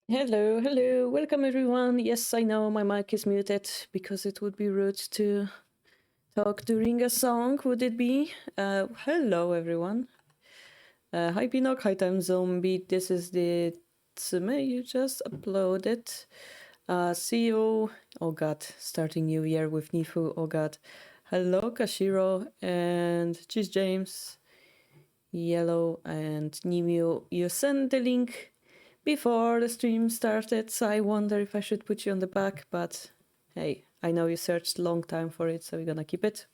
Hello, hello, welcome everyone. Yes, I know my mic is muted because it would be rude to talk during a song, would it be? Hello everyone. Hi Pinok, hi Time Zombie. This is the Tsume you just uploaded. See you. Oh god, starting new year with Nifu. Oh god. Hello Kashiro and Cheese James, Yellow and Nimio. You sent the link before the stream started, so I wonder if I should put you on the back, but hey, I know you searched a long time for it, so we're gonna keep it.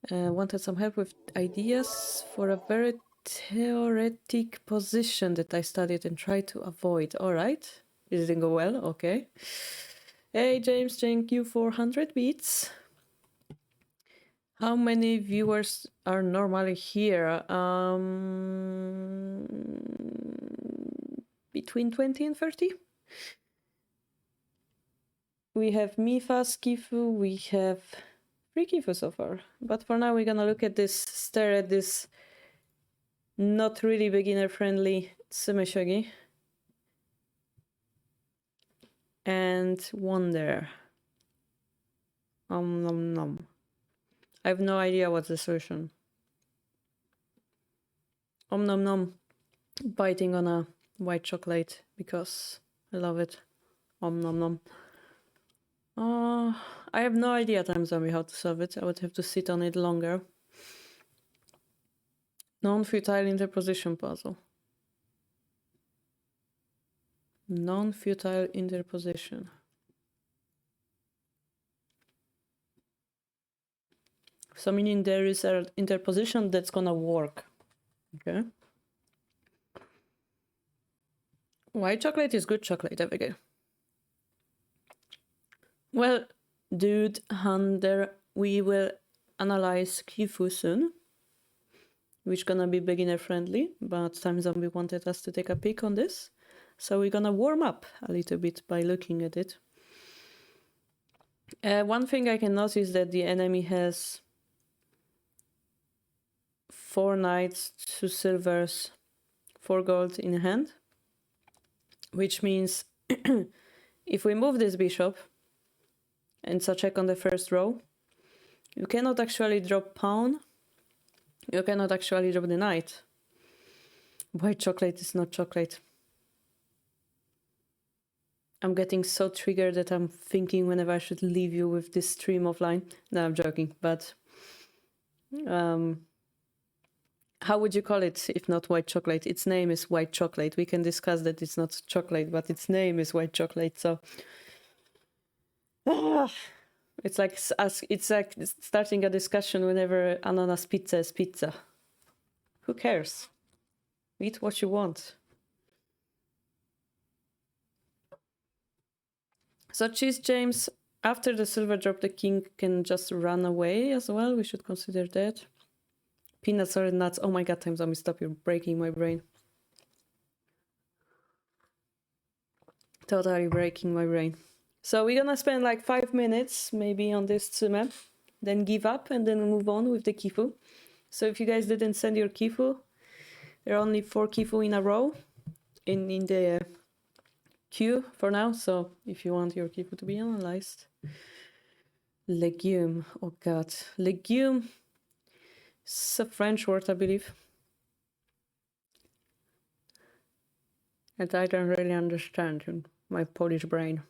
Wanted some help with ideas for a very theoretic position that I studied and tried to avoid. All right, it didn't go well. Okay. Hey James, thank you for 100 beats. How many viewers are normally here? Between 20 and 30. We have Mifa, Skifu, we have 3 Kifu so far. But for now we're gonna look at this, stare at this not really beginner friendly Tsume Shogi. And wonder. Nom nom. I have no idea what's the solution. Nom nom. Biting on a white chocolate because I love it. Nom nom. I have no idea, Time Zombie, how to solve it. I would have to sit on it longer. Non-futile interposition puzzle. Non-futile interposition. So meaning there is an interposition that's gonna work. Okay. White chocolate is good chocolate, okay. Well, dude, Hunter, we will analyze Kifu soon, which gonna be beginner friendly, but Time Zombie wanted us to take a peek on this. So we're gonna warm up a little bit by looking at it. One thing I can notice that the enemy has 4 knights, 2 silvers, 4 gold in hand, which means if we move this bishop and so check on the first row, you cannot actually drop pawn, you cannot actually drop the knight. White chocolate is not chocolate. I'm getting so triggered that I'm thinking whenever I should leave you with this stream offline. No, I'm joking, but how would you call it if not white chocolate? Its name is white chocolate. We can discuss that it's not chocolate, but its name is white chocolate, so it's like starting a discussion whenever ananas pizza is pizza. Who cares? Eat what you want. So Cheese James, after the silver drop, the king can just run away as well. We should consider that. Peanuts or nuts. Oh my god, Time Zombie, stop. You're breaking my brain. Totally breaking my brain. So we're gonna spend like 5 minutes maybe on this Tsume, then give up and then move on with the Kifu. So if you guys didn't send your Kifu, there are only 4 Kifu in a row in the queue for now. So if you want your Kifu to be analyzed. Legume. Oh god. Legume. It's a French word, I believe. And I don't really understand in my Polish brain.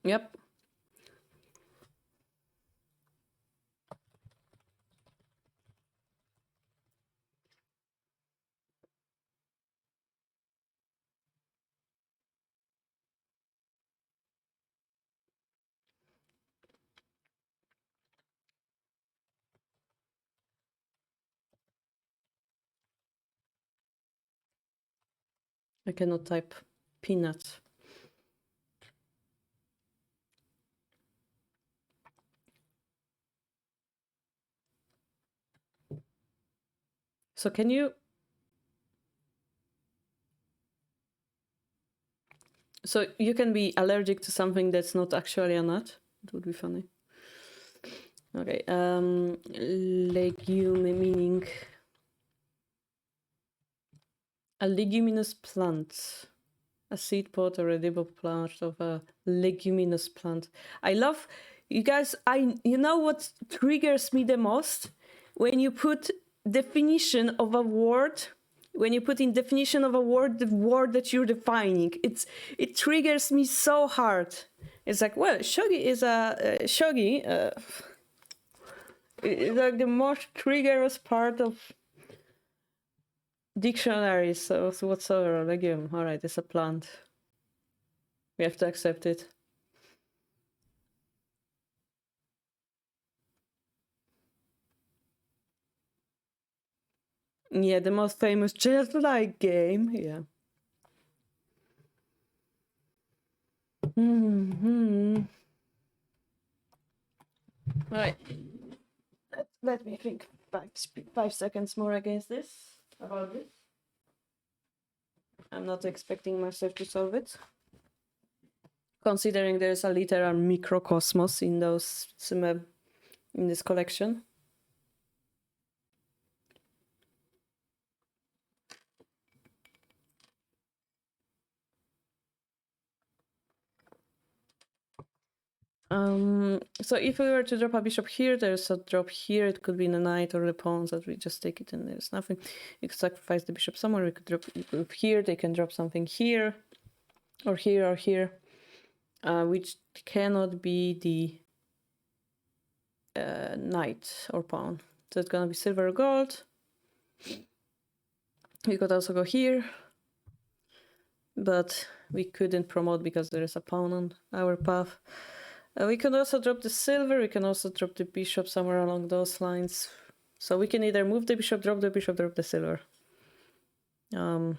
Yep. I cannot type peanuts. So can you... So you can be allergic to something that's not actually a nut? It would be funny. Okay, legume meaning a leguminous plant. A seed pod or edible plant of a leguminous plant. I love you guys. You know what triggers me the most? When you put definition of a word, when you put in definition of a word, the word that you're defining, it triggers me so hard. It's like, well, shogi is shogi. It's like the most triggerous part of dictionaries. So whatsoever, legume. All right, it's a plant. We have to accept it. Yeah, the most famous just like game. Yeah. Mm-hmm. Right. Let me think 5 seconds more against this. About this. I'm not expecting myself to solve it. Considering there's a literal microcosmos in those in this collection. So if we were to drop a bishop here, there's a drop here. It could be in the knight or the pawns that we just take it and there's nothing. You could sacrifice the bishop somewhere. We could drop here. They can drop something here, or here, or here, which cannot be the knight or pawn. So it's gonna be silver or gold. We could also go here, but we couldn't promote because there is a pawn on our path. We can also drop the silver, we can also drop the bishop somewhere along those lines. So we can either move the bishop, drop the silver. And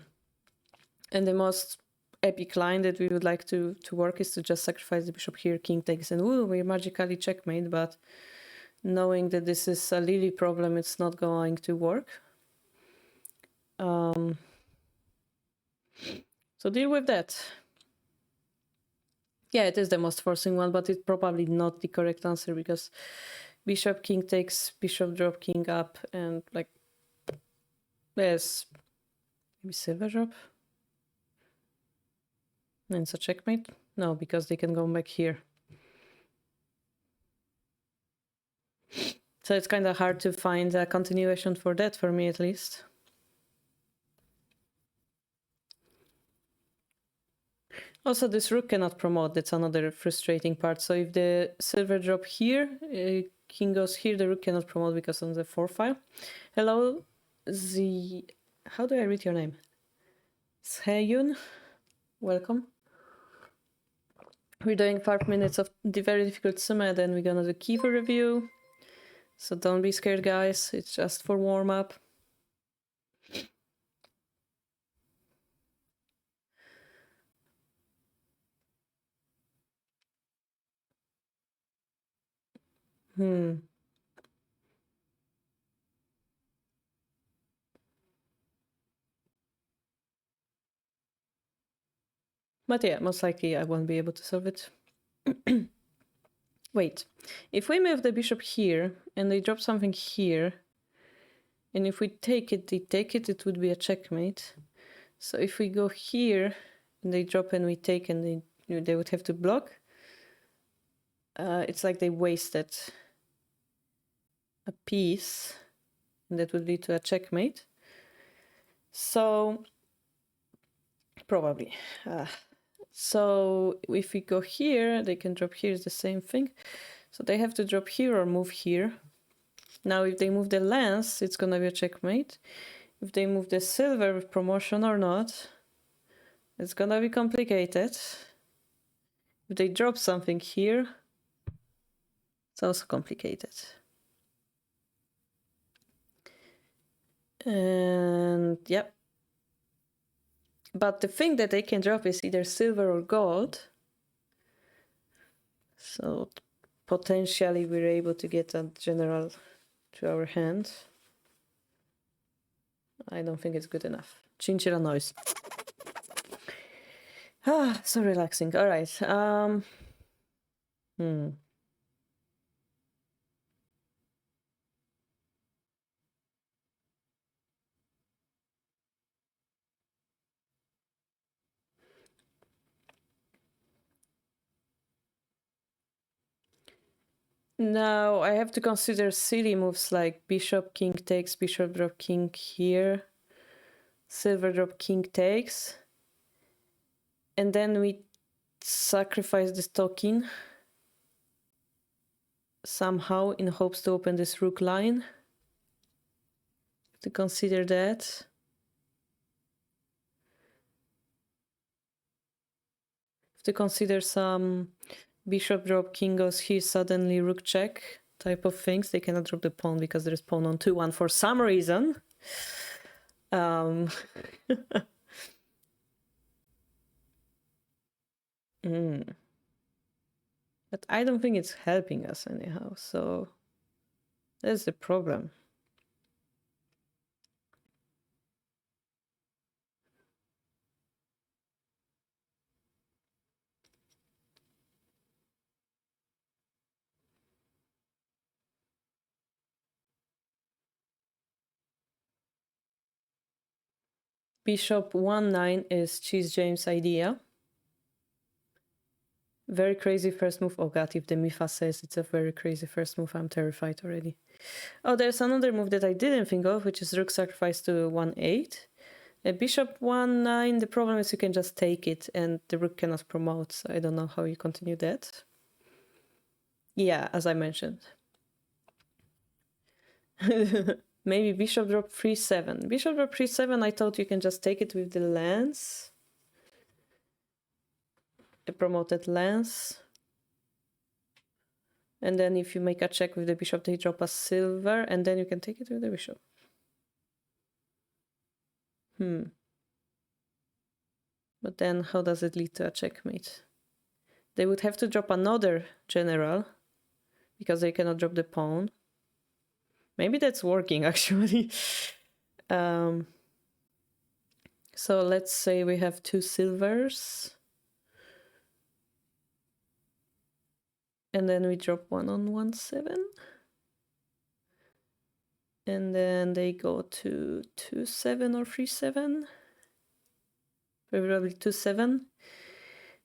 the most epic line that we would like to work is to just sacrifice the bishop here, king takes, and ooh, we magically checkmate, but knowing that this is a Lily problem, it's not going to work. So deal with that. Yeah, it is the most forcing one, but it's probably not the correct answer because bishop, king takes, bishop drop, king up, and like there's maybe silver drop. And it's a checkmate? No, because they can go back here. So it's kind of hard to find a continuation for that, for me at least. Also, this rook cannot promote. That's another frustrating part. So if the silver drop here, king goes here, the rook cannot promote because on the 4 file. Hello, how do I read your name? Seyun, welcome. We're doing 5 minutes of the very difficult summit, then we're gonna do keyframe review. So don't be scared, guys. It's just for warm up. But yeah, most likely I won't be able to solve it. Wait, if we move the bishop here and they drop something here, and if we take it, they take it, it would be a checkmate. So if we go here and they drop and we take and they would have to block, it's like they wasted a piece and that would lead to a checkmate. So probably. So if we go here, they can drop here, is the same thing. So they have to drop here or move here. Now, if they move the lance, it's gonna be a checkmate. If they move the silver with promotion or not, it's gonna be complicated. If they drop something here, it's also complicated. And yep. But the thing that they can drop is either silver or gold. So potentially we're able to get a general to our hand. I don't think it's good enough. Chinchilla noise. So relaxing. All right. Now I have to consider silly moves like bishop, king takes, bishop drop, king here, silver drop, king takes. And then we sacrifice this token somehow in hopes to open this rook line. To consider that. To consider some bishop drop, king goes here, suddenly rook check type of things. They cannot drop the pawn because there's pawn on 2-1 for some reason. But I don't think it's helping us anyhow, so that's the problem. Bishop 1-9 is Cheese James' idea. Very crazy first move. Oh god, if the Mifa says it's a very crazy first move, I'm terrified already. Oh, there's another move that I didn't think of, which is rook sacrifice to 1-8. Bishop 1-9, the problem is you can just take it and the rook cannot promote, so I don't know how you continue that. Yeah, as I mentioned. Maybe bishop drop 3-7. Bishop drop 3-7, I thought you can just take it with the lance. The promoted lance. And then if you make a check with the bishop, they drop a silver, and then you can take it with the bishop. But then how does it lead to a checkmate? They would have to drop another general, because they cannot drop the pawn. Maybe that's working, actually. So let's say we have 2 silvers. And then we drop 1 on 1-7. And then they go to 2-7 or 3-7. Probably 2-7.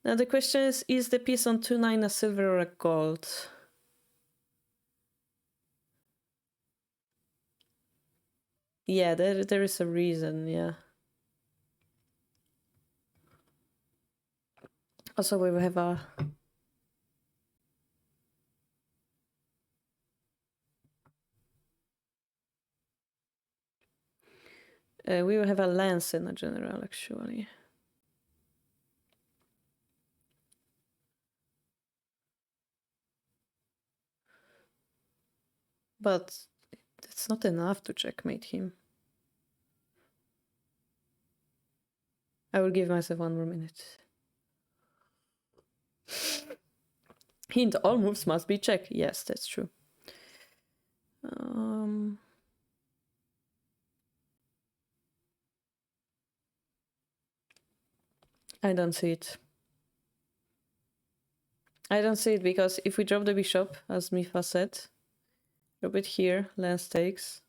Now the question is the piece on 2-9 a silver or a gold? Yeah, there is a reason, yeah. Also, we will have a... we will have a lance in a general, actually. But that's not enough to checkmate him. I will give myself 1 more minute. Hint, all moves must be check. Yes, that's true. I don't see it. I don't see it because if we drop the bishop, as Mifa said, drop it here, lance takes.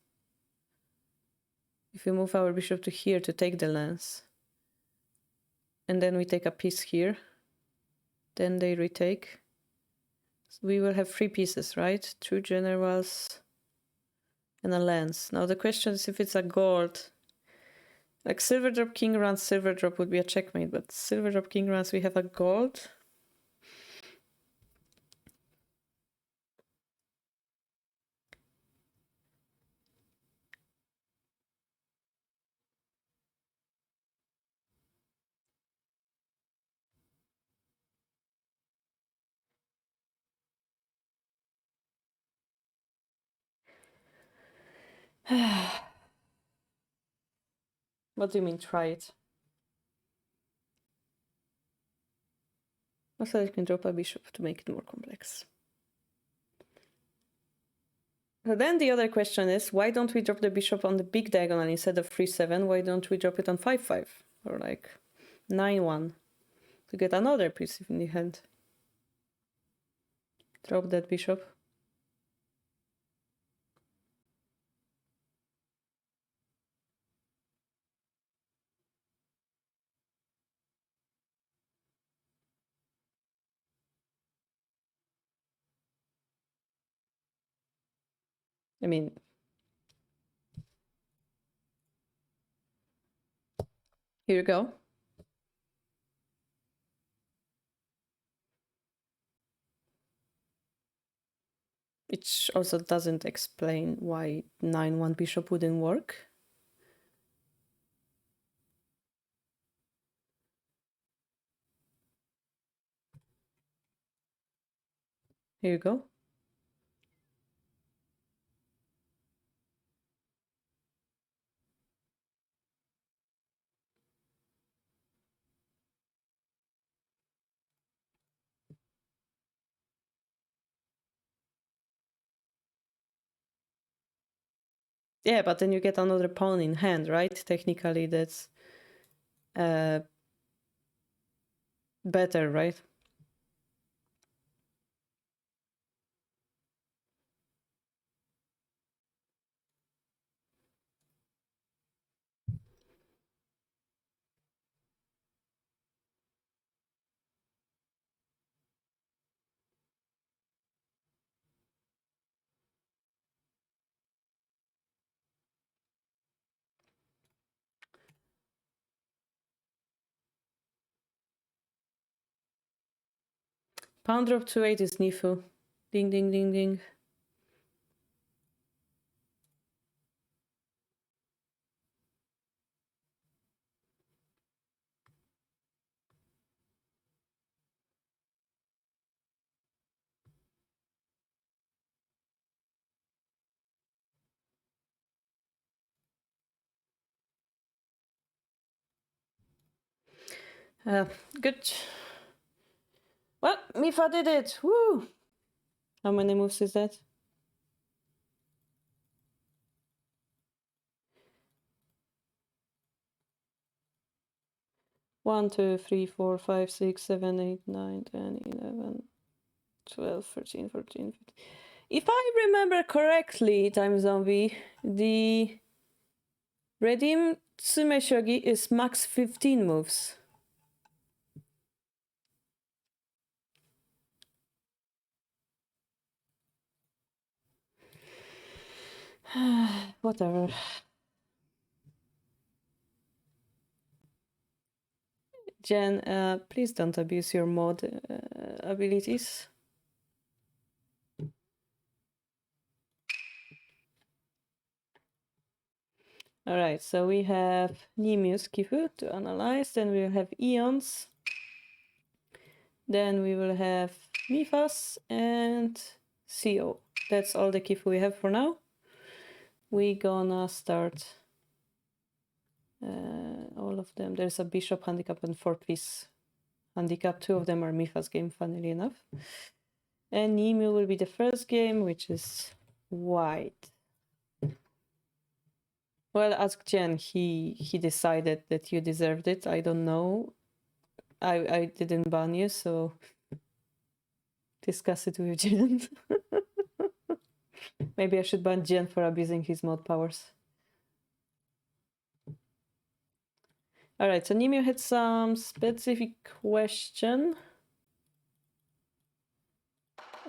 If we move our bishop to here to take the lance, and then we take a piece here, then they retake. So we will have 3 pieces, right? 2 generals and a lance. Now the question is if it's a gold. Like silver drop king runs, silver drop would be a checkmate, but silver drop king runs, we have a gold. What do you mean try it? Also, you can drop a bishop to make it more complex. So then the other question is, why don't we drop the bishop on the big diagonal instead of 3-7? Why don't we drop it on 5-5 or like 9-1 to get another piece in the hand? Drop that bishop. I mean, here you go. Which also doesn't explain why 9-1 bishop wouldn't work. Here you go. Yeah, but then you get another pawn in hand, right? Technically, that's better, right? Pawn drop to 8 is Nifu. Ding, ding, ding, ding. Good. Well, Mifa did it. Woo! How many moves is that? One, 2, 3, 4, 5, 6, 7, 8, 9, 10, 11, 12, 13, 14, 15. If I remember correctly, Time Zombie, the Redeem Tsume Shogi is max 15 moves. Whatever. Jen, please don't abuse your mod abilities. Alright, so we have Nimius Kifu to analyze, then we'll have Eons, then we will have Mifas and CO. That's all the Kifu we have for now. We gonna start all of them. There's a Bishop handicap and 4-piece handicap. 2 of them are Mifas game, funnily enough. And Nimiu will be the first game, which is white. Well, ask Jen. He decided that you deserved it. I don't know. I didn't ban you, so discuss it with Jen. Maybe I should ban Jen for abusing his mod powers. Alright, so Nimiu had some specific question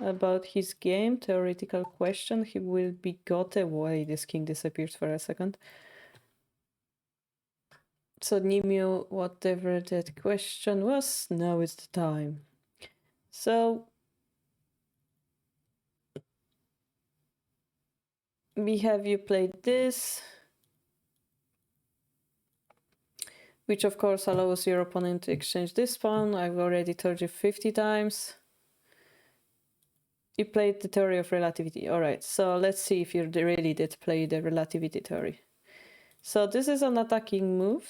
about his game, theoretical question. He will be got away. This king disappears for a second. So Nimiu, whatever that question was, now is the time. So we have you played this, which of course allows your opponent to exchange this pawn. I've already told you 50 times. You played the theory of relativity. All right, so let's see if you really did play the relativity theory. So this is an attacking move.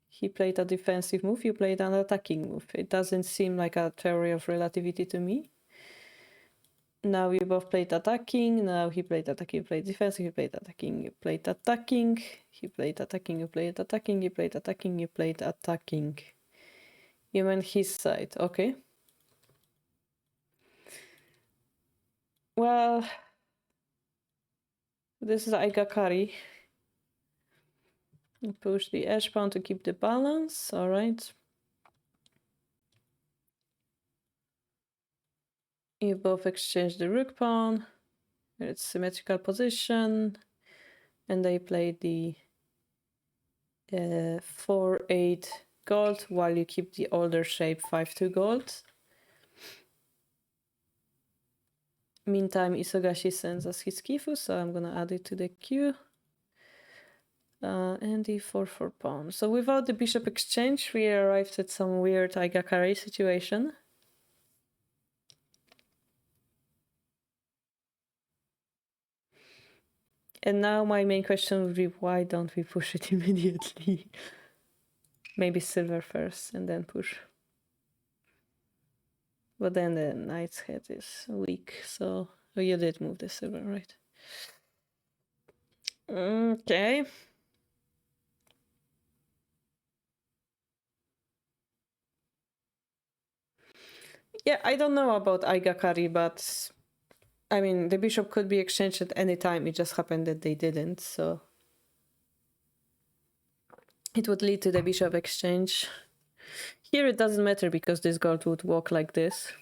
He played a defensive move, you played an attacking move. It doesn't seem like a theory of relativity to me. Now you both played attacking, now he played attacking, you played defensive, you played attacking, you played attacking, he played attacking, you played attacking, you played attacking, you played attacking. You went his side, okay. Well, this is Aigakari. Push the edge pawn to keep the balance, alright. You both exchange the rook pawn. It's symmetrical position, and they played the 4-8 gold while you keep the older shape 5-2 gold. Meantime, Isogashi sends us his Kifu, so I'm gonna add it to the queue. And the 4-4 pawn. So without the bishop exchange, we arrived at some weird Aigakari situation. And now my main question would be, why don't we push it immediately? Maybe silver first and then push. But then the knight's head is weak, so... Oh, you did move the silver, right? Okay. Yeah, I don't know about Aigakari, but... I mean, the bishop could be exchanged at any time. It just happened that they didn't, so... It would lead to the bishop exchange. Here it doesn't matter because this guard would walk like this.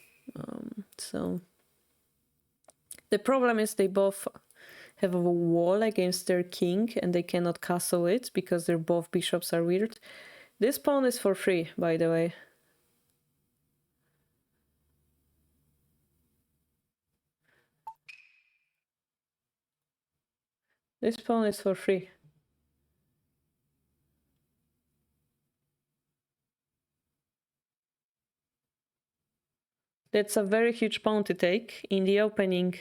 So... The problem is they both have a wall against their king and they cannot castle it because their both bishops are weird. This pawn is for free, by the way. This pawn is for free. That's a very huge pawn to take. In the opening,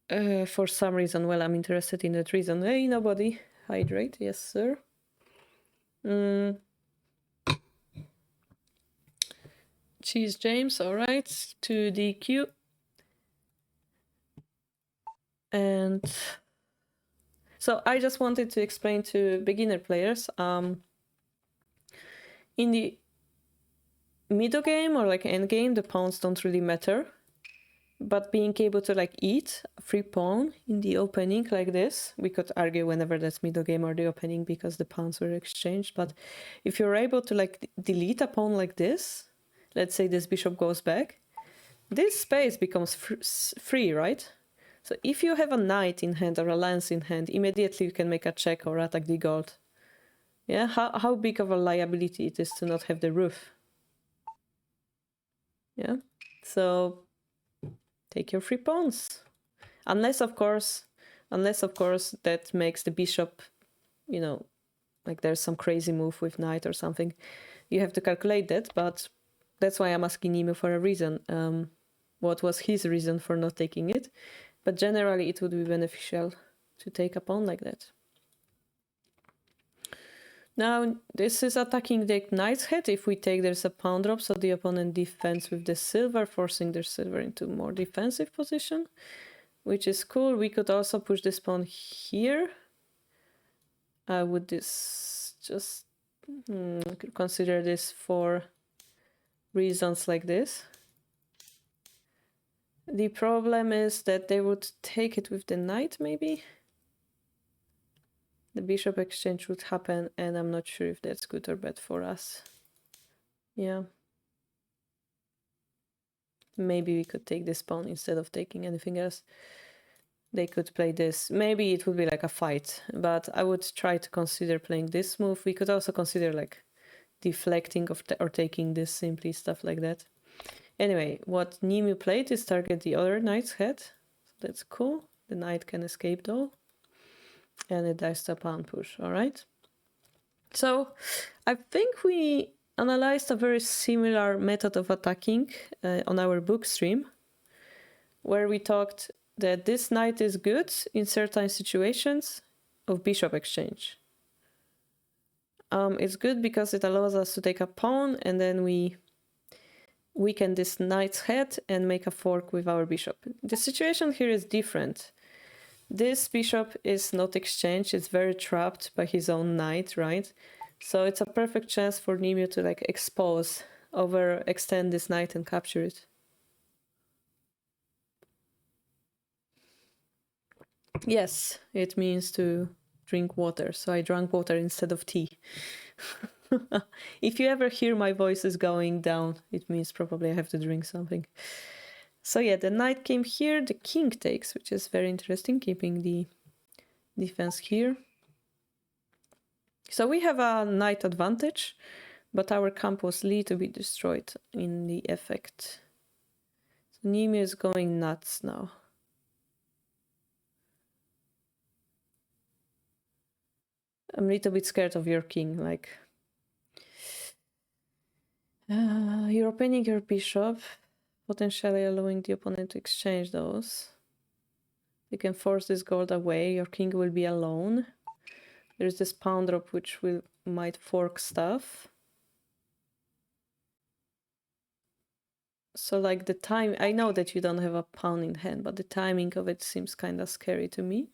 for some reason, well, I'm interested in that reason. Hey, nobody. Hydrate, yes, sir. Cheese James, all right, to DQ. And so I just wanted to explain to beginner players, in the middle game or like end game, the pawns don't really matter. But being able to like eat a free pawn in the opening like this, we could argue whenever that's middle game or the opening because the pawns were exchanged. But if you're able to like delete a pawn like this, let's say this bishop goes back, this space becomes free, right? So if you have a knight in hand or a lance in hand, immediately you can make a check or attack the gold. Yeah, how big of a liability it is to not have the roof. Yeah, so take your free pawns. Unless of course that makes the bishop, you know, like there's some crazy move with knight or something. You have to calculate that, but that's why I'm asking Nemo for a reason. What was his reason for not taking it? But generally it would be beneficial to take a pawn like that. Now this is attacking the knight's head. If we take, there's a pawn drop, so the opponent defends with the silver, forcing their silver into more defensive position, which is cool. We could also push this pawn here. Would this just consider this for reasons like this? The problem is that they would take it with the knight, maybe? The bishop exchange would happen, and I'm not sure if that's good or bad for us. Yeah. Maybe we could take this pawn instead of taking anything else. They could play this. Maybe it would be like a fight, but I would try to consider playing this move. We could also consider like deflecting or taking this simply, stuff like that. Anyway, what Nimu played is target the other knight's head. So that's cool. The knight can escape though. And it dies to a pawn push, all right? So I think we analyzed a very similar method of attacking on our book stream, where we talked that this knight is good in certain situations of bishop exchange. It's good because it allows us to take a pawn and then we weaken this knight's head and make a fork with our bishop. The situation here is different. This bishop is not exchanged, it's very trapped by his own knight, right? So it's a perfect chance for Nimue to like expose, overextend this knight and capture it. Yes, it means to drink water, so I drank water instead of tea. If you ever hear my voice is going down, it means probably I have to drink something. So yeah, the knight came here, the king takes, which is very interesting, keeping the defense here. So we have a knight advantage, but our camp was to be destroyed in the effect. So Nimi is going nuts now. I'm a little bit scared of your king, like... you're opening your bishop, potentially allowing the opponent to exchange those. You can force this gold away, your king will be alone. There's this pawn drop which might fork stuff. So like the time, I know that you don't have a pawn in hand, but the timing of it seems kind of scary to me.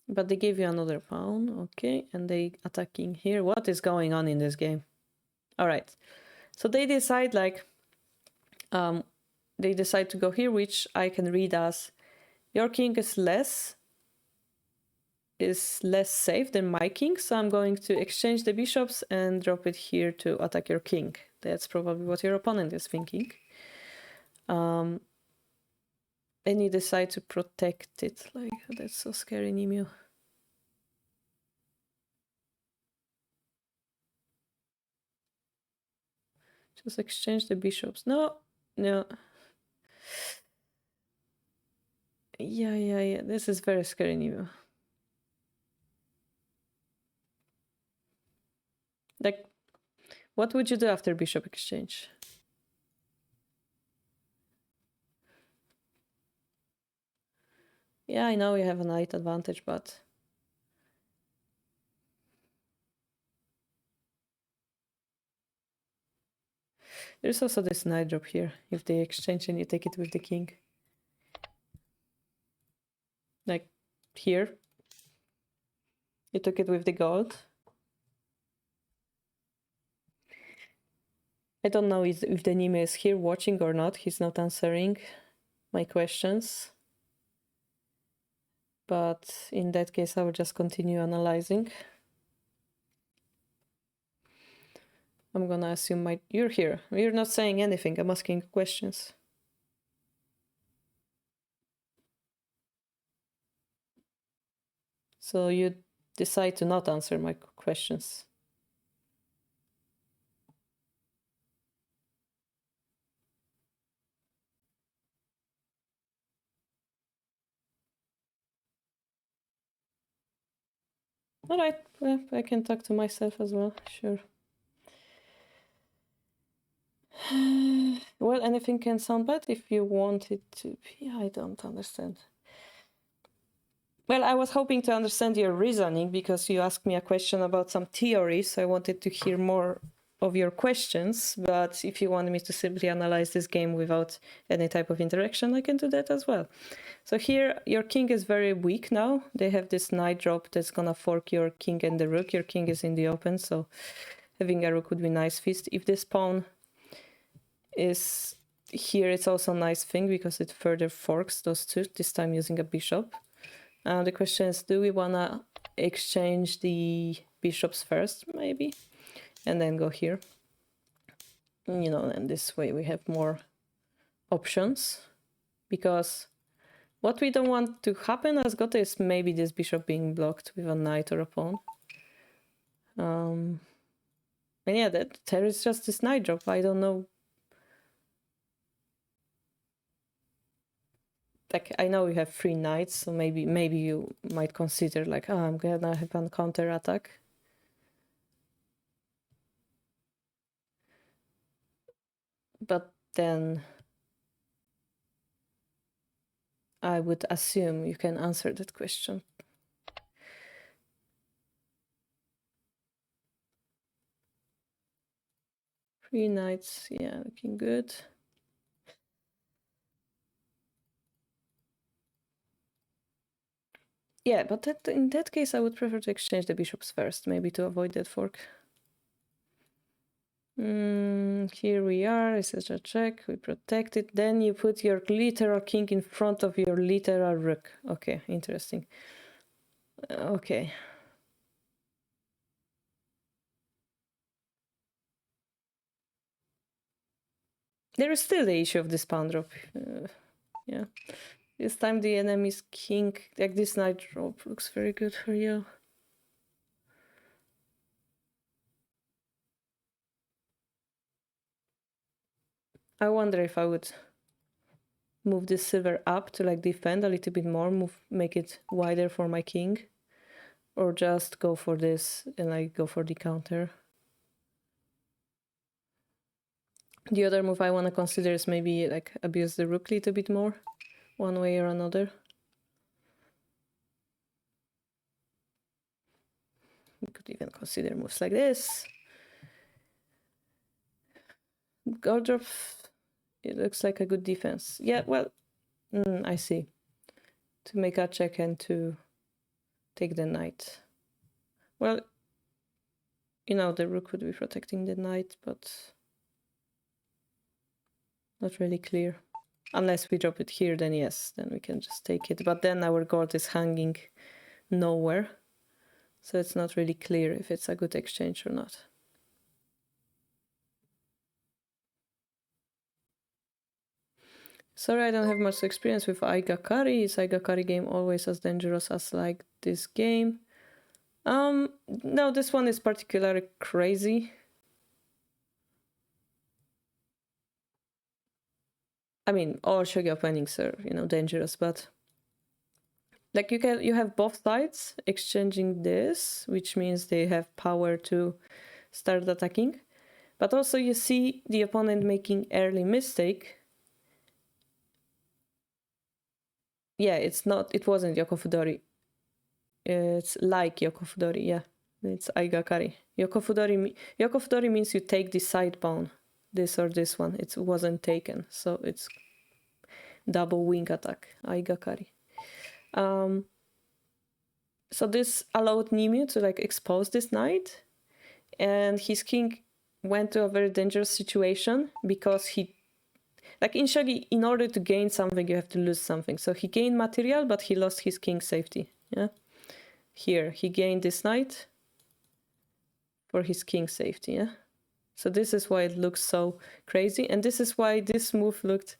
But they gave you another pawn, okay, and they attacking here. What is going on in this game? All right, so they decide like, they decide to go here, which I can read as your king is less safe than my king, so I'm going to exchange the bishops and drop it here to attack your king. That's probably what your opponent is thinking. And you decide to protect it. Like, that's so scary, Nimu. Just exchange the bishops. No. Yeah. This is very scary, Nimu. Like, what would you do after bishop exchange? Yeah, I know you have a knight advantage, but... There's also this knight drop here. If they exchange and you take it with the king. Like, here. You took it with the gold. I don't know if the Nime is here watching or not. He's not answering my questions. But in that case, I will just continue analyzing. I'm gonna assume you're here. You're not saying anything. I'm asking questions. So you decide to not answer my questions. All right, well, I can talk to myself as well, sure. Well, anything can sound bad if you want it to be. I don't understand. Well, I was hoping to understand your reasoning because you asked me a question about some theories. So I wanted to hear more of your questions. But if you want me to simply analyze this game without any type of interaction, I can do that as well. So here, your king is very weak now. They have this knight drop that's gonna fork your king and the rook. Your king is in the open, so having a rook would be nice feast. If this pawn is here, it's also a nice thing because it further forks those two, this time using a bishop. The question is, do we wanna exchange the bishops first, maybe? And then go here. You know, and this way we have more options. Because what we don't want to happen as Gote is maybe this bishop being blocked with a knight or a pawn. And yeah, there is just this knight drop. I don't know. Like, I know you have 3 knights, so maybe you might consider like, oh, I'm gonna have a counter attack. But then I would assume you can answer that question. Three knights, yeah, looking good. Yeah, but in that case, I would prefer to exchange the bishops first, maybe to avoid that fork. Here we are, it's a check, we protect it. Then you put your literal king in front of your literal rook. Okay, interesting. Okay. There is still the issue of this pawn drop. Yeah. This time the enemy's king, like this knight drop, looks very good for you. I wonder if I would move this silver up to like defend a little bit more, make it wider for my king, or just go for this and like go for the counter. The other move I want to consider is maybe like abuse the rook a little bit more, one way or another. We could even consider moves like this. Guard drop, it looks like a good defense. Yeah, well, I see. To make a check and to take the knight. Well, you know, the rook would be protecting the knight, but not really clear. Unless we drop it here, then yes, then we can just take it. But then our guard is hanging nowhere. So it's not really clear if it's a good exchange or not. Sorry, I don't have much experience with Aigakari. Is Aigakari game always as dangerous as like this game? No, this one is particularly crazy. I mean, all shogi openings are, you know, dangerous, but like you have both sides exchanging this, which means they have power to start attacking. But also you see the opponent making early mistake. Yeah, it wasn't Yokofudori. It's like Yokofudori, yeah. It's Aigakari. Yokofudori means you take the side pawn, this or this one. It wasn't taken, so it's double wing attack, Aigakari. So this allowed Nimue to like expose this knight, and his king went to a very dangerous situation because he, like in shogi, in order to gain something, you have to lose something. So he gained material, but he lost his king's safety. Yeah. Here, he gained this knight for his king's safety. Yeah. So this is why it looks so crazy, and this is why this move looked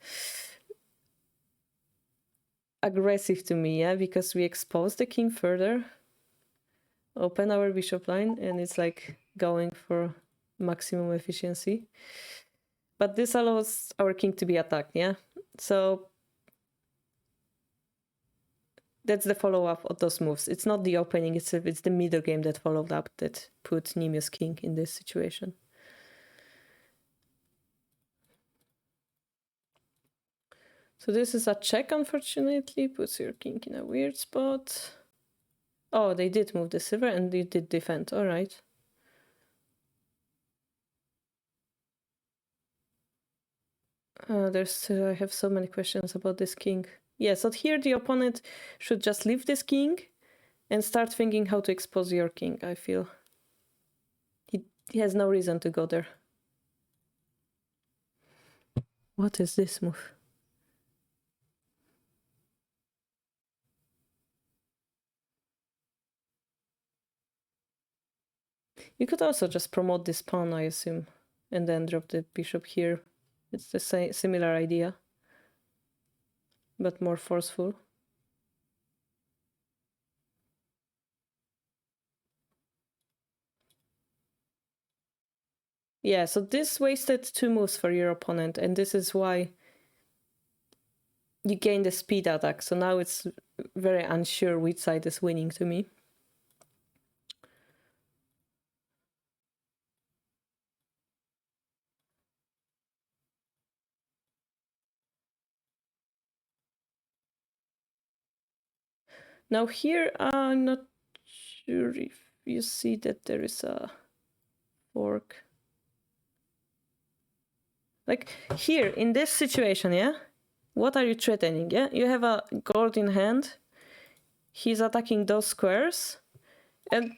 aggressive to me. Yeah, because we exposed the king further, open our bishop line, and it's like going for maximum efficiency. But this allows our king to be attacked, yeah? So that's the follow-up of those moves. It's not the opening, it's the middle game that followed up that put Nimue's king in this situation. So this is a check, unfortunately. Puts your king in a weird spot. Oh, they did move the silver and they did defend. All right. I have so many questions about this king. Yeah, so here the opponent should just leave this king and start thinking how to expose your king, I feel. He has no reason to go there. What is this move? You could also just promote this pawn, I assume, and then drop the bishop here. It's the same, similar idea, but more forceful. Yeah, so this wasted 2 moves for your opponent, and this is why you gain the speed attack. So now it's very unsure which side is winning to me. Now here, I'm not sure if you see that there is a fork. Like here, in this situation, yeah? What are you threatening, yeah? You have a gold in hand. He's attacking those squares. And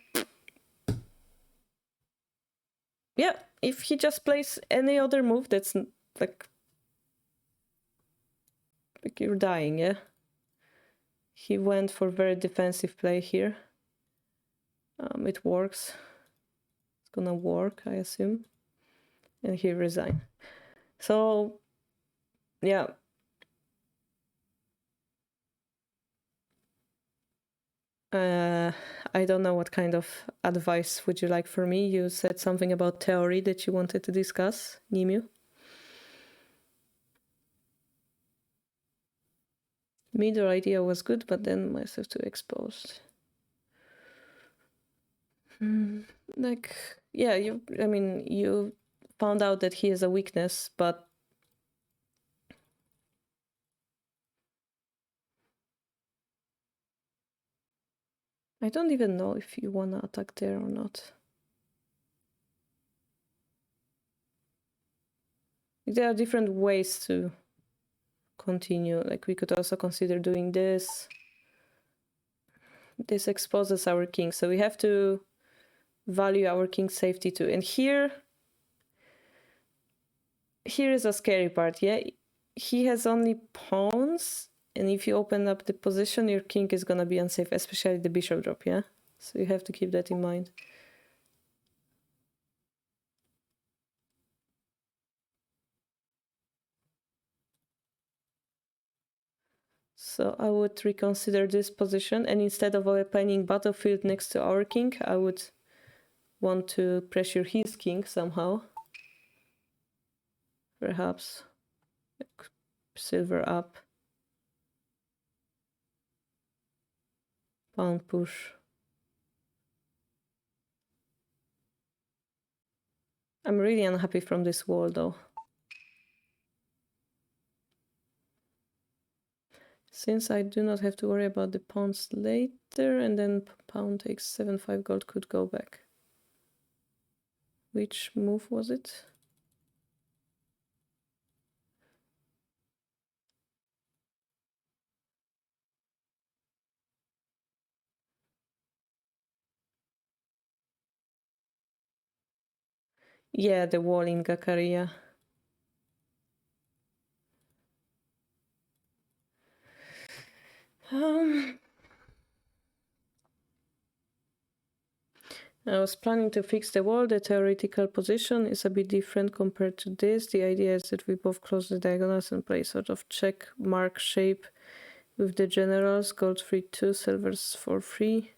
yeah, if he just plays any other move that's like you're dying, yeah? He went for very defensive play here. It works. It's gonna work, I assume. And he resigned. So Yeah. I don't know what kind of advice would you like from me. You said something about theory that you wanted to discuss, Nimu. Middle idea was good, but then myself too exposed. Like, yeah, you found out that he has a weakness, but I don't even know if you want to attack there or not. There are different ways to continue. Like, we could also consider doing this. This exposes our king, so we have to value our king's safety too. And here is a scary part. Yeah, he has only pawns, and if you open up the position, your king is gonna be unsafe, especially the bishop drop. Yeah, so you have to keep that in mind. So I would reconsider this position, and instead of opening battlefield next to our king, I would want to pressure his king somehow. Perhaps silver up. Pawn push. I'm really unhappy from this wall though. Since I do not have to worry about the pawns later, and then pawn takes 7-5 gold could go back. Which move was it? Yeah, the wall in Gakaria. I was planning to fix the wall. The theoretical position is a bit different compared to this. The idea is that we both close the diagonals and play sort of check mark shape with the generals. Gold 3-2, silvers 4-3.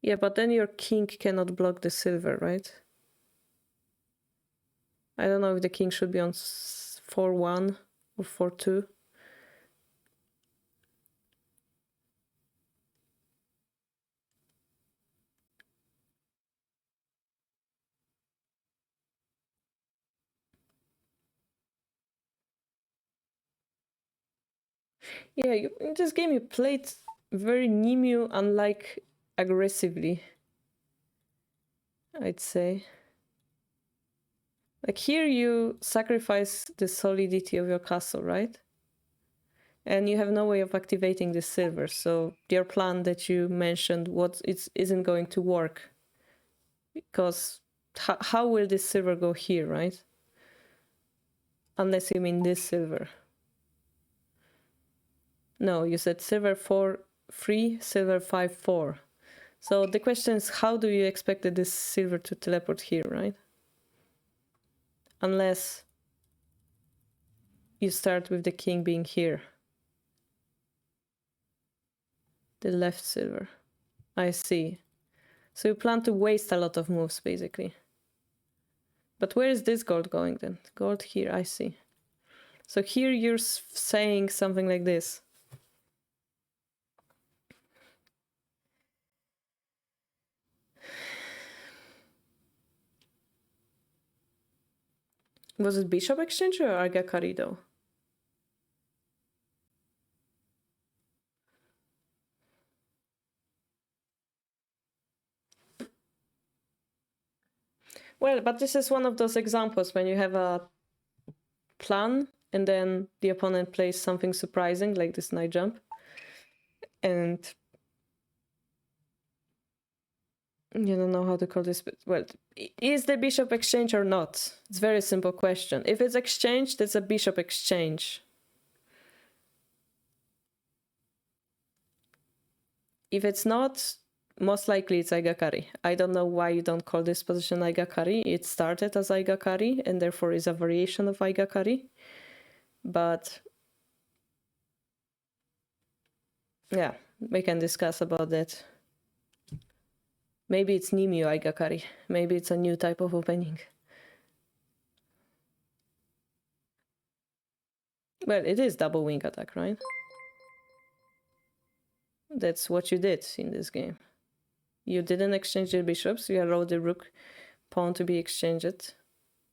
Yeah, but then your king cannot block the silver, right? I don't know if the king should be on 4-1 or 4-2. Yeah, in this game you played very Nimue, unlike aggressively, I'd say. Like here you sacrifice the solidity of your castle, right? And you have no way of activating the silver, so your plan that you mentioned isn't going to work. Because how will this silver go here, right? Unless you mean this silver. No, you said silver 4-3, silver 5-4. So the question is, how do you expect that this silver to teleport here, right? Unless you start with the king being here. The left silver. I see. So you plan to waste a lot of moves, basically. But where is this gold going then? Gold here, I see. So here you're saying something like this. Was it bishop exchange or Argakari though? Well, but this is one of those examples when you have a plan and then the opponent plays something surprising like this knight jump. And you don't know how to call this, but well, is the bishop exchange or not? It's a very simple question. If it's exchanged, it's a bishop exchange. If it's not, most likely it's Aigakari. I don't know why you don't call this position Aigakari. It started as Aigakari and therefore is a variation of Aigakari. But yeah, we can discuss about that. Maybe it's Nimyu Aigakari. Maybe it's a new type of opening. Well, it is double wing attack, right? That's what you did in this game. You didn't exchange the bishops, you allowed the rook pawn to be exchanged.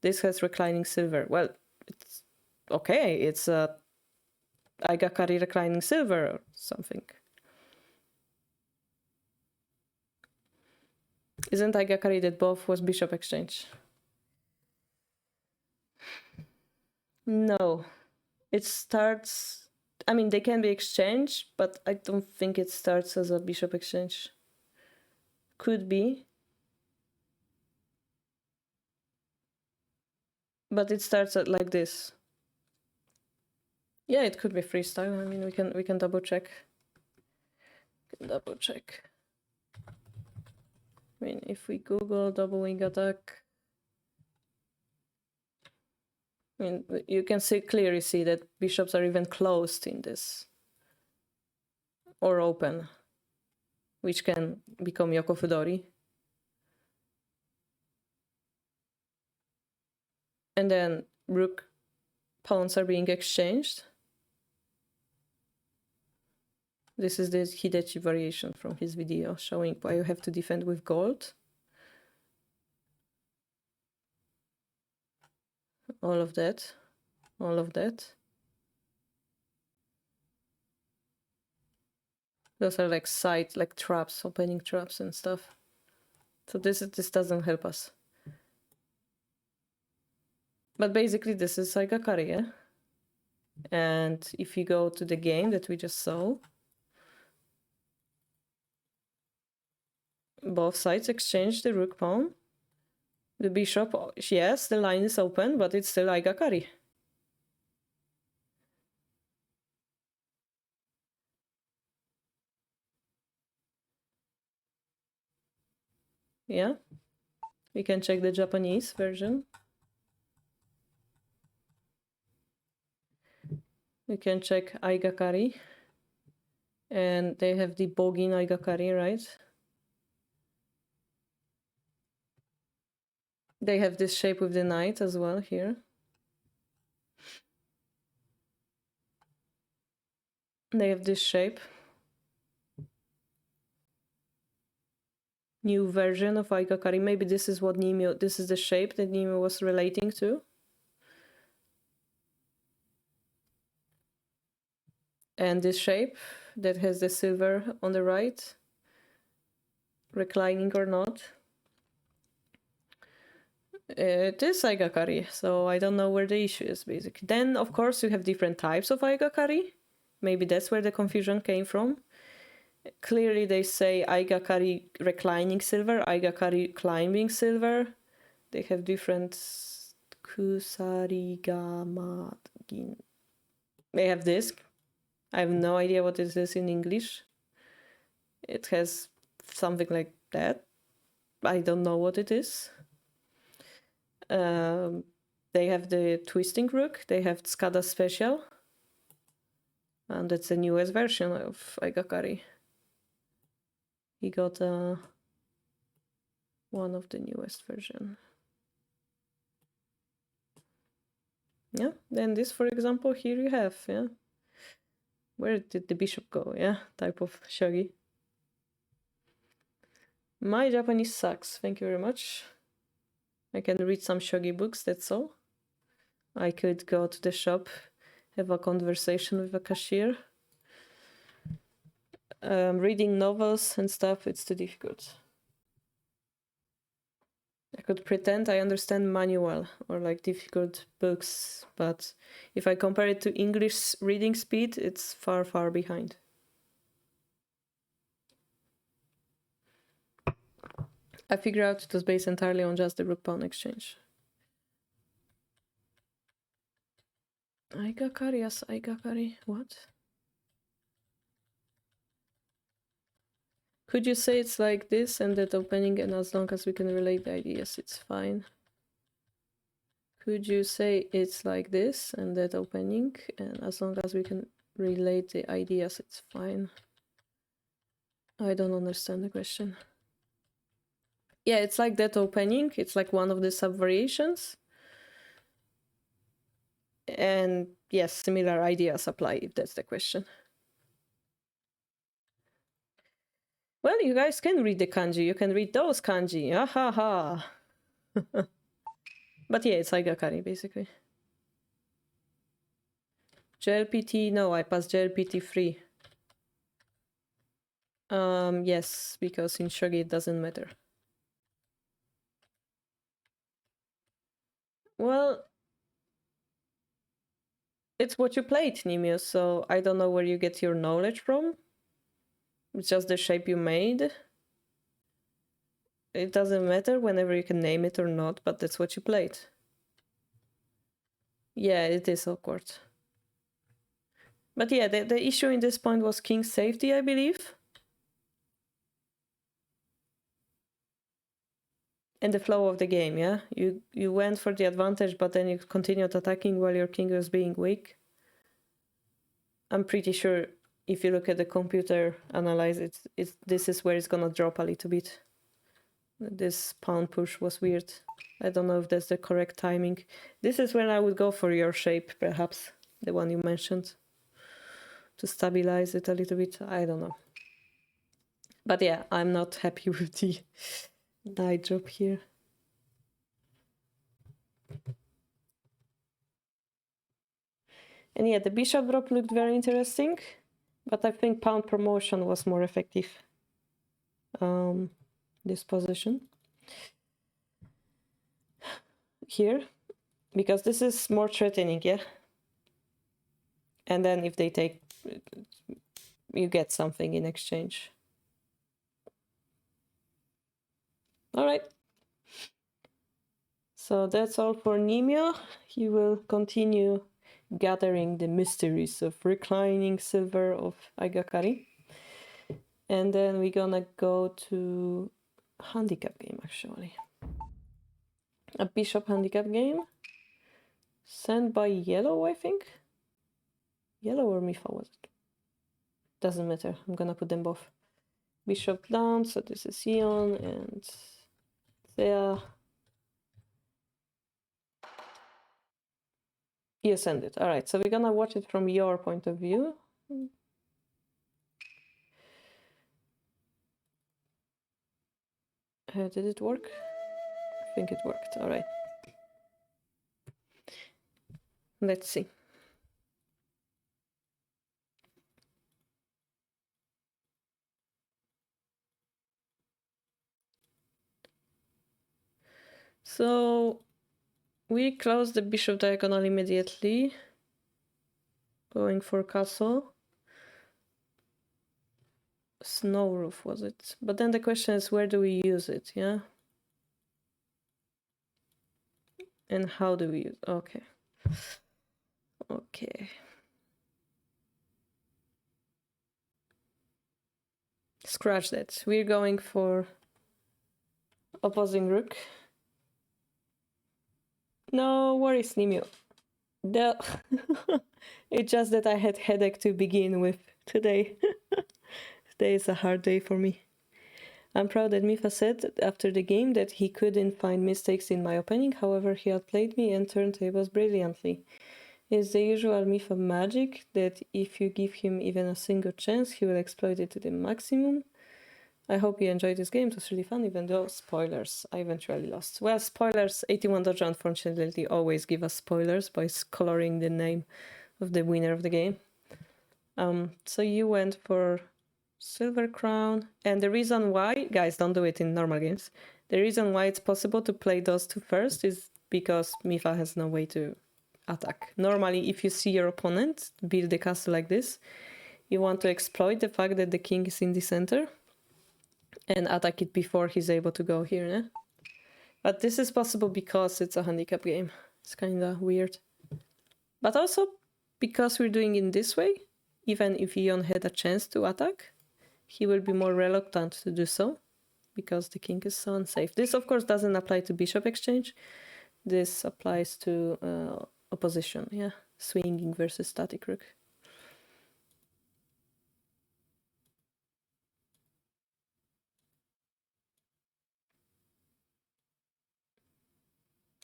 This has reclining silver. Well, it's okay, it's a Aigakari reclining silver or something. Isn't Aigakari that both was bishop exchange? No. It starts... I mean, they can be exchanged, but I don't think it starts as a bishop exchange. Could be. But it starts at like this. Yeah, it could be freestyle. I mean, we can double check. Double check. I mean, if we Google double wing attack, I mean, you can clearly see that bishops are even closed in this, or open, which can become Yoko Fudori. And then rook pawns are being exchanged. This is the Hidechi variation from his video showing why you have to defend with gold. All of that. All of that. Those are like side, like traps, opening traps and stuff. So this doesn't help us. But basically this is Aigakari, yeah? And if you go to the game that we just saw, both sides exchange the rook pawn. The bishop, yes, the line is open, but it's still Aigakari. Yeah, we can check the Japanese version. We can check Aigakari. And they have the Bogin Aigakari, right? They have this shape with the knight as well here. They have this shape. New version of Aigakari. Maybe this is what Nimio, this is the shape that Nimio was relating to. And this shape that has the silver on the right, reclining or not. It is Aigakari, so I don't know where the issue is, basically. Then, of course, you have different types of Aigakari. Maybe that's where the confusion came from. Clearly, they say Aigakari reclining silver, Aigakari climbing silver. They have different Kusarigamagin. They have this. I have no idea what it is in English. It has something like that. I don't know what it is. They have the twisting rook. They have Skada Special. And that's the newest version of Aigakari. He got one of the newest version. Yeah, then this, for example, here you have, yeah. Where did the bishop go? Yeah, type of shogi. My Japanese sucks, thank you very much. I can read some shogi books, that's all. I could go to the shop, have a conversation with a cashier. Reading novels and stuff, it's too difficult. I could pretend I understand manual or like difficult books, but if I compare it to English reading speed, it's far, far behind. I figured out it was based entirely on just the rook pawn exchange. Aigakari, yes, Aigakari. What? Could you say it's like this and that opening, and as long as we can relate the ideas, it's fine? Could you say it's like this and that opening, and as long as we can relate the ideas, it's fine? I don't understand the question. Yeah, it's like that opening. It's like one of the sub-variations. And yes, similar ideas apply, if that's the question. Well, you guys can read the kanji. You can read those kanji. Ah ha ha. But yeah, it's like Akari, basically. JLPT, no, I passed JLPT 3. Yes, because in Shogi it doesn't matter. Well, it's what you played, Nimio, so I don't know where you get your knowledge from. It's just the shape you made. It doesn't matter whenever you can name it or not, but that's what you played. Yeah, it is awkward. But yeah, the issue in this point was king's safety, I believe. And the flow of the game, yeah? You went for the advantage, but then you continued attacking while your king was being weak. I'm pretty sure if you look at the computer, analyze it, this is where it's gonna drop a little bit. This pawn push was weird. I don't know if that's the correct timing. This is when I would go for your shape, perhaps. The one you mentioned. To stabilize it a little bit. I don't know. But yeah, I'm not happy with the knight drop here. And yeah, the bishop drop looked very interesting. But I think pawn promotion was more effective. This position. Here. Because this is more threatening, yeah? And then if they take, you get something in exchange. All right. So that's all for Nimio. He will continue gathering the mysteries of reclining silver of Agakari. And then we're gonna go to handicap game, actually. A bishop handicap game. Sent by yellow, I think. Yellow or Mifa was it? Doesn't matter. I'm gonna put them both. Bishop down, so this is Ion and there. You send it. All right, so we're gonna watch it from your point of view. Did it work? I think it worked. All right. Let's see. So we close the bishop diagonal immediately. Going for castle. Snow roof was it? But then the question is, where do we use it? Yeah. And how do we use? Okay. Okay. Scratch that. We're going for opposing rook. No worries, Nimio. It's just that I had headache to begin with today. Today is a hard day for me. I'm proud that Mifa said after the game that he couldn't find mistakes in my opening, however he outplayed me and turned tables brilliantly. It's the usual Mifa magic that if you give him even a single chance, he will exploit it to the maximum. I hope you enjoyed this game. It was really fun, even though, spoilers, I eventually lost. Well, spoilers, 81 Dojo unfortunately always give us spoilers by coloring the name of the winner of the game. So you went for Silver Crown, and the reason why, guys, don't do it in normal games, the reason why it's possible to play those two first is because Mifa has no way to attack. Normally, if you see your opponent build the castle like this, you want to exploit the fact that the king is in the center and attack it before he's able to go here, né? But this is possible because it's a handicap game. It's kinda weird. But also because we're doing it this way, even if Ion had a chance to attack, he will be more reluctant to do so because the king is so unsafe. This, of course, doesn't apply to bishop exchange. This applies to opposition, yeah, swinging versus static rook.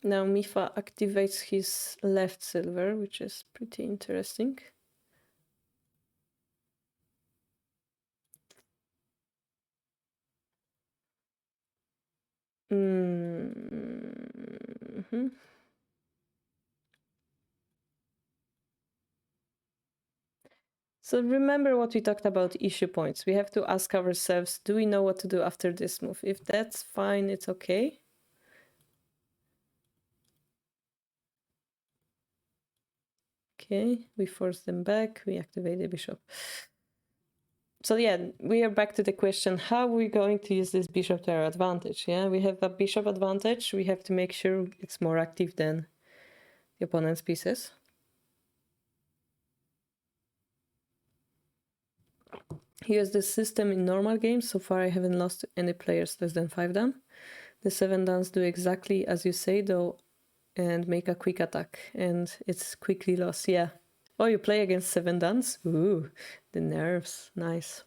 Now Mifa activates his left silver, which is pretty interesting. Mm-hmm. So remember what we talked about issue points. We have to ask ourselves, do we know what to do after this move? If that's fine, it's okay. Okay, we force them back, we activate the bishop. So yeah, we are back to the question, how are we going to use this bishop to our advantage? Yeah, we have a bishop advantage. We have to make sure it's more active than the opponent's pieces. Here's the system in normal games. So far I haven't lost any players less than 5 dan. The 7 dans do exactly as you say though and make a quick attack and it's quickly lost. Yeah. Oh, you play against 7 dans? Ooh, the nerves. Nice.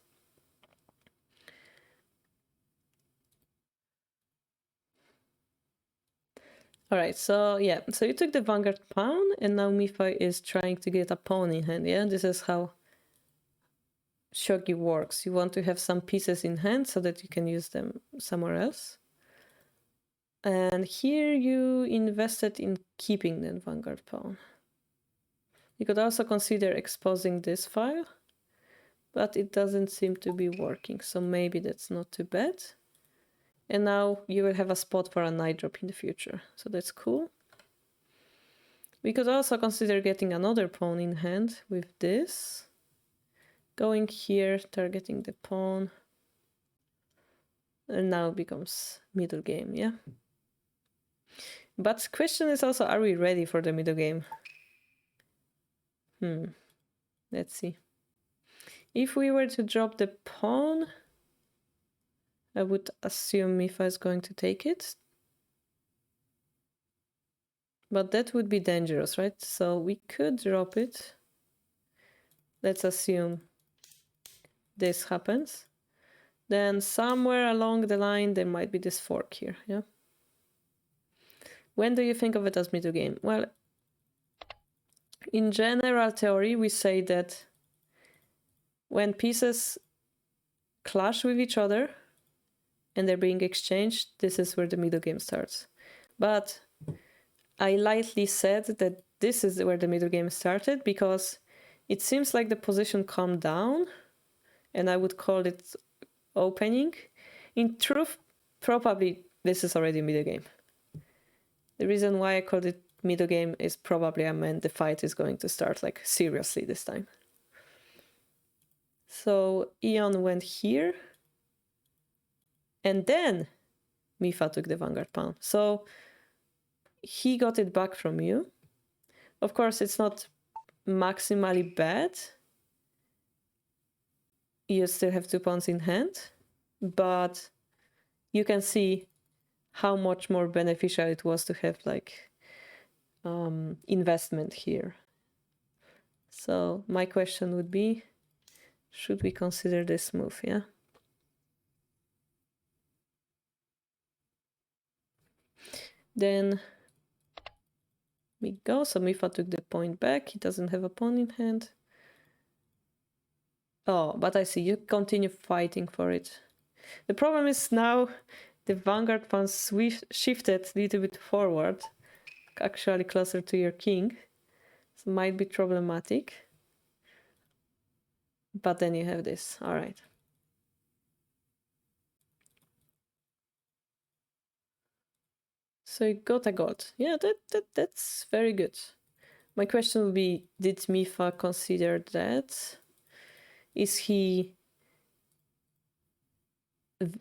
All right, so yeah, so you took the vanguard pawn and now Mifa is trying to get a pawn in hand. Yeah, this is how shogi works. You want to have some pieces in hand so that you can use them somewhere else. And here you invested in keeping the vanguard pawn. You could also consider exposing this file, but it doesn't seem to be working, so maybe that's not too bad. And now you will have a spot for a knight drop in the future, so that's cool. We could also consider getting another pawn in hand with this. Going here, targeting the pawn. And now it becomes middle game, yeah? But question is also, are we ready for the middle game? Let's see. If we were to drop the pawn, I would assume Mifa is going to take it. But that would be dangerous, right? So we could drop it. Let's assume this happens. Then somewhere along the line, there might be this fork here, yeah? When do you think of it as middle game? Well, in general theory, we say that when pieces clash with each other and they're being exchanged, this is where the middle game starts. But I lightly said that this is where the middle game started because it seems like the position calmed down and I would call it opening. In truth, probably this is already middle game. The reason why I called it middle game is probably I meant the fight is going to start like seriously this time. So Ion went here and then Mifa took the vanguard pawn. So he got it back from you. Of course, it's not maximally bad. You still have 2 pawns in hand, but you can see how much more beneficial it was to have like investment here. So my question would be, should we consider this move? Yeah. Then we go. So Mifa took the point back. He doesn't have a pawn in hand. Oh, but I see you continue fighting for it. The problem is now the vanguard pawn shifted a little bit forward, actually closer to your king. So it might be problematic. But then you have this. All right. So you got a gold. Yeah, that's very good. My question would be, did Mifa consider that? Is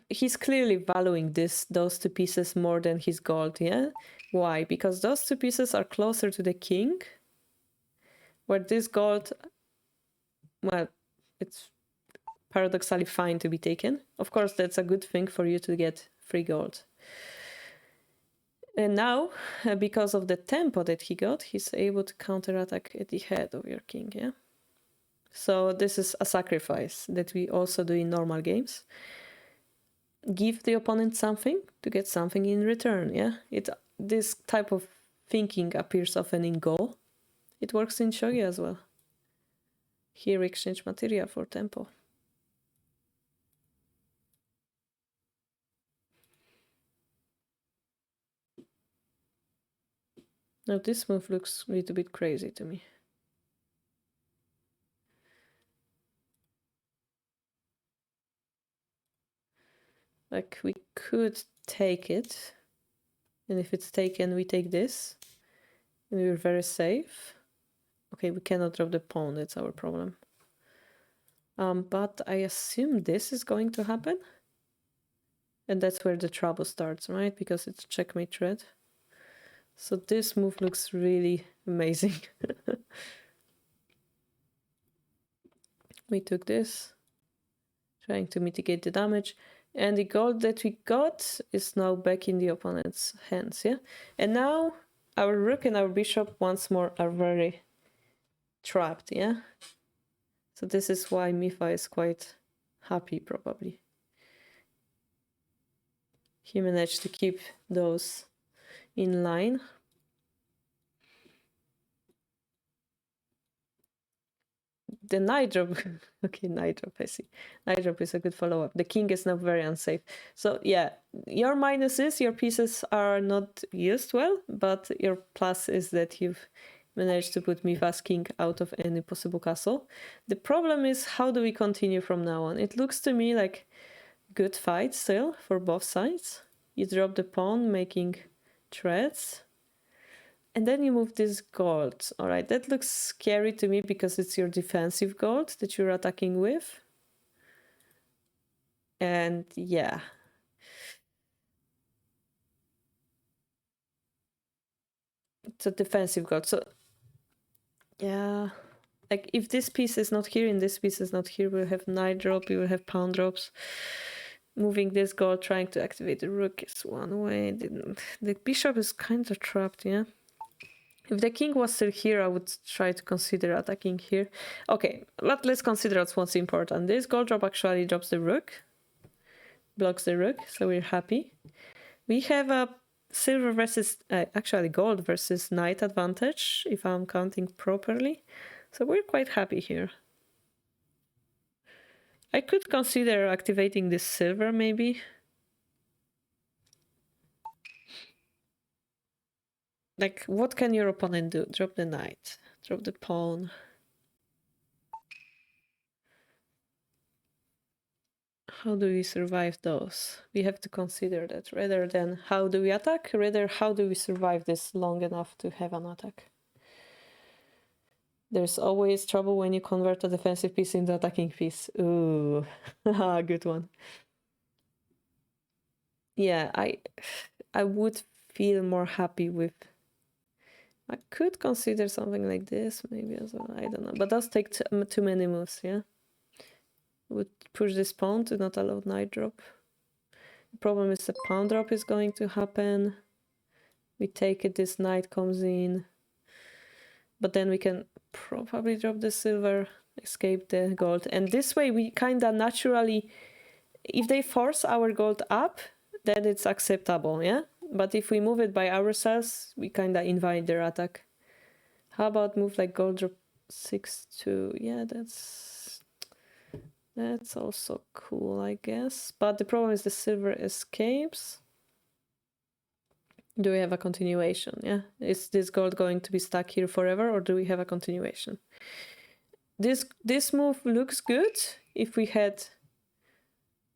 he's clearly valuing those 2 pieces more than his gold, yeah? Why? Because those 2 pieces are closer to the king, where this gold, well, it's paradoxically fine to be taken. Of course, that's a good thing for you to get free gold. And now, because of the tempo that he got, he's able to counterattack at the head of your king, yeah? So this is a sacrifice that we also do in normal games. Give the opponent something to get something in return, yeah? This type of thinking appears often in Go. It works in Shogi as well. Here, exchange material for tempo. Now this move looks a little bit crazy to me. Like, we could take it, and if it's taken, we take this, and we're very safe. Okay, we cannot drop the pawn, that's our problem. But I assume this is going to happen. And that's where the trouble starts, right? Because it's checkmate threat. So this move looks really amazing. We took this, trying to mitigate the damage. And the gold that we got is now back in the opponent's hands, yeah? And now our rook and our bishop once more are very trapped, yeah? So this is why Mifa is quite happy, probably. He managed to keep those in line. The knight drop, okay, knight drop, I see. Knight drop is a good follow-up. The king is now very unsafe. So yeah, your minus is your pieces are not used well, but your plus is that you've managed to put Mifa's king out of any possible castle. The problem is, how do we continue from now on? It looks to me like good fight still for both sides. You drop the pawn, making threats. And then you move this gold. All right, that looks scary to me because it's your defensive gold that you're attacking with. And yeah. It's a defensive gold. So yeah, like if this piece is not here and this piece is not here, we'll have knight drop, we will have pawn drops. Moving this gold, trying to activate the rook is one way. The bishop is kind of trapped, yeah. If the king was still here, I would try to consider attacking here. Okay, let's consider what's important. This gold drop actually drops the rook, blocks the rook, so we're happy. We have a silver versus, actually gold versus knight advantage, if I'm counting properly. So we're quite happy here. I could consider activating this silver, maybe. Like, what can your opponent do? Drop the knight, drop the pawn. How do we survive those? We have to consider that rather than how do we attack, rather how do we survive this long enough to have an attack. There's always trouble when you convert a defensive piece into attacking piece. Ooh, good one. Yeah, I would feel more happy with... I could consider something like this maybe as well, I don't know. But does take too many moves, yeah? Would push this pawn to not allow knight drop. The problem is the pawn drop is going to happen. We take it, this knight comes in. But then we can probably drop the silver, escape the gold. And this way we kind of naturally, if they force our gold up, then it's acceptable, yeah? But if we move it by ourselves, we kind of invite their attack. How about move like gold drop 6-2? Yeah, that's also cool, I guess. But the problem is the silver escapes. Do we have a continuation? Yeah, is this gold going to be stuck here forever, or do we have a continuation? This move looks good if we had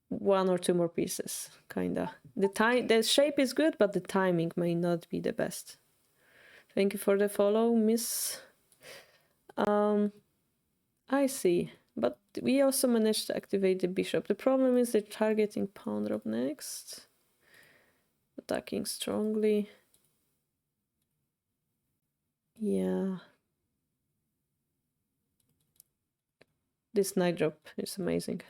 one or two more pieces, kinda. The shape is good, but the timing may not be the best. Thank you for the follow, Miss. I see, but we also managed to activate the bishop. The problem is they're targeting pawn drop next. Attacking strongly. Yeah. This knight drop is amazing.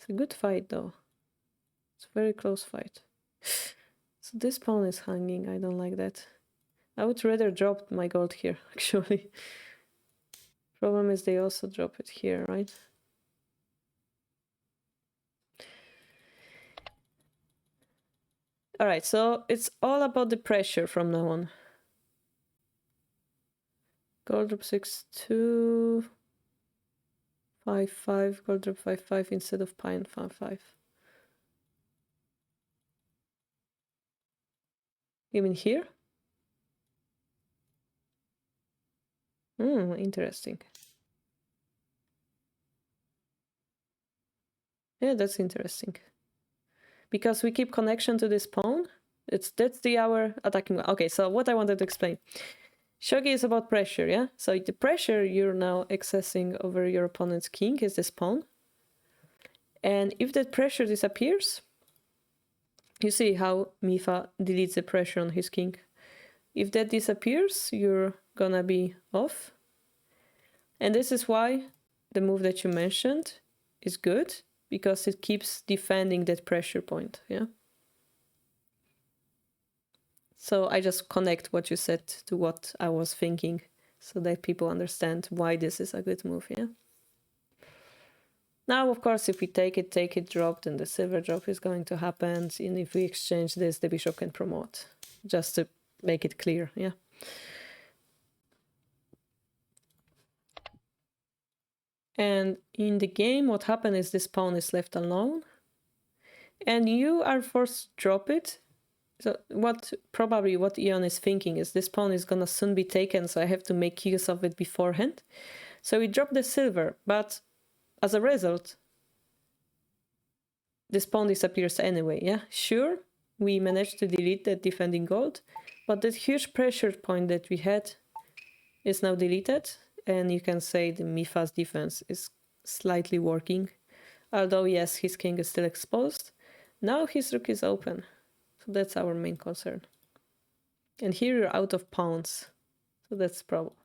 It's a good fight though. It's a very close fight. So this pawn is hanging. I don't like that. I would rather drop my gold here, actually. Problem is they also drop it here, right? All right, so it's all about the pressure from now on. Gold drop 6-2, 5-5, gold drop 5-5 instead of pine 5-5. You mean here? Interesting. Yeah, that's interesting. Because we keep connection to this pawn. That's the our attacking. Okay, so what I wanted to explain. Shogi is about pressure, yeah? So the pressure you're now accessing over your opponent's king is this pawn. And if that pressure disappears, you see how Mifa deletes the pressure on his king. If that disappears, you're gonna be off. And this is why the move that you mentioned is good, because it keeps defending that pressure point, yeah? So I just connect what you said to what I was thinking so that people understand why this is a good move, yeah? Now, of course, if we take it, drop, then the silver drop is going to happen. And if we exchange this, the bishop can promote. Just to make it clear, yeah? And in the game, what happened is this pawn is left alone. And you are forced to drop it. So what Ion is thinking is this pawn is gonna soon be taken, so I have to make use of it beforehand. So we drop the silver, but as a result, this pawn disappears anyway, yeah? Sure, we managed to delete that defending gold, but that huge pressure point that we had is now deleted, and you can say the Mifa's defense is slightly working. Although, yes, his king is still exposed. Now his rook is open. So that's our main concern. And here you're out of pawns. So that's the problem.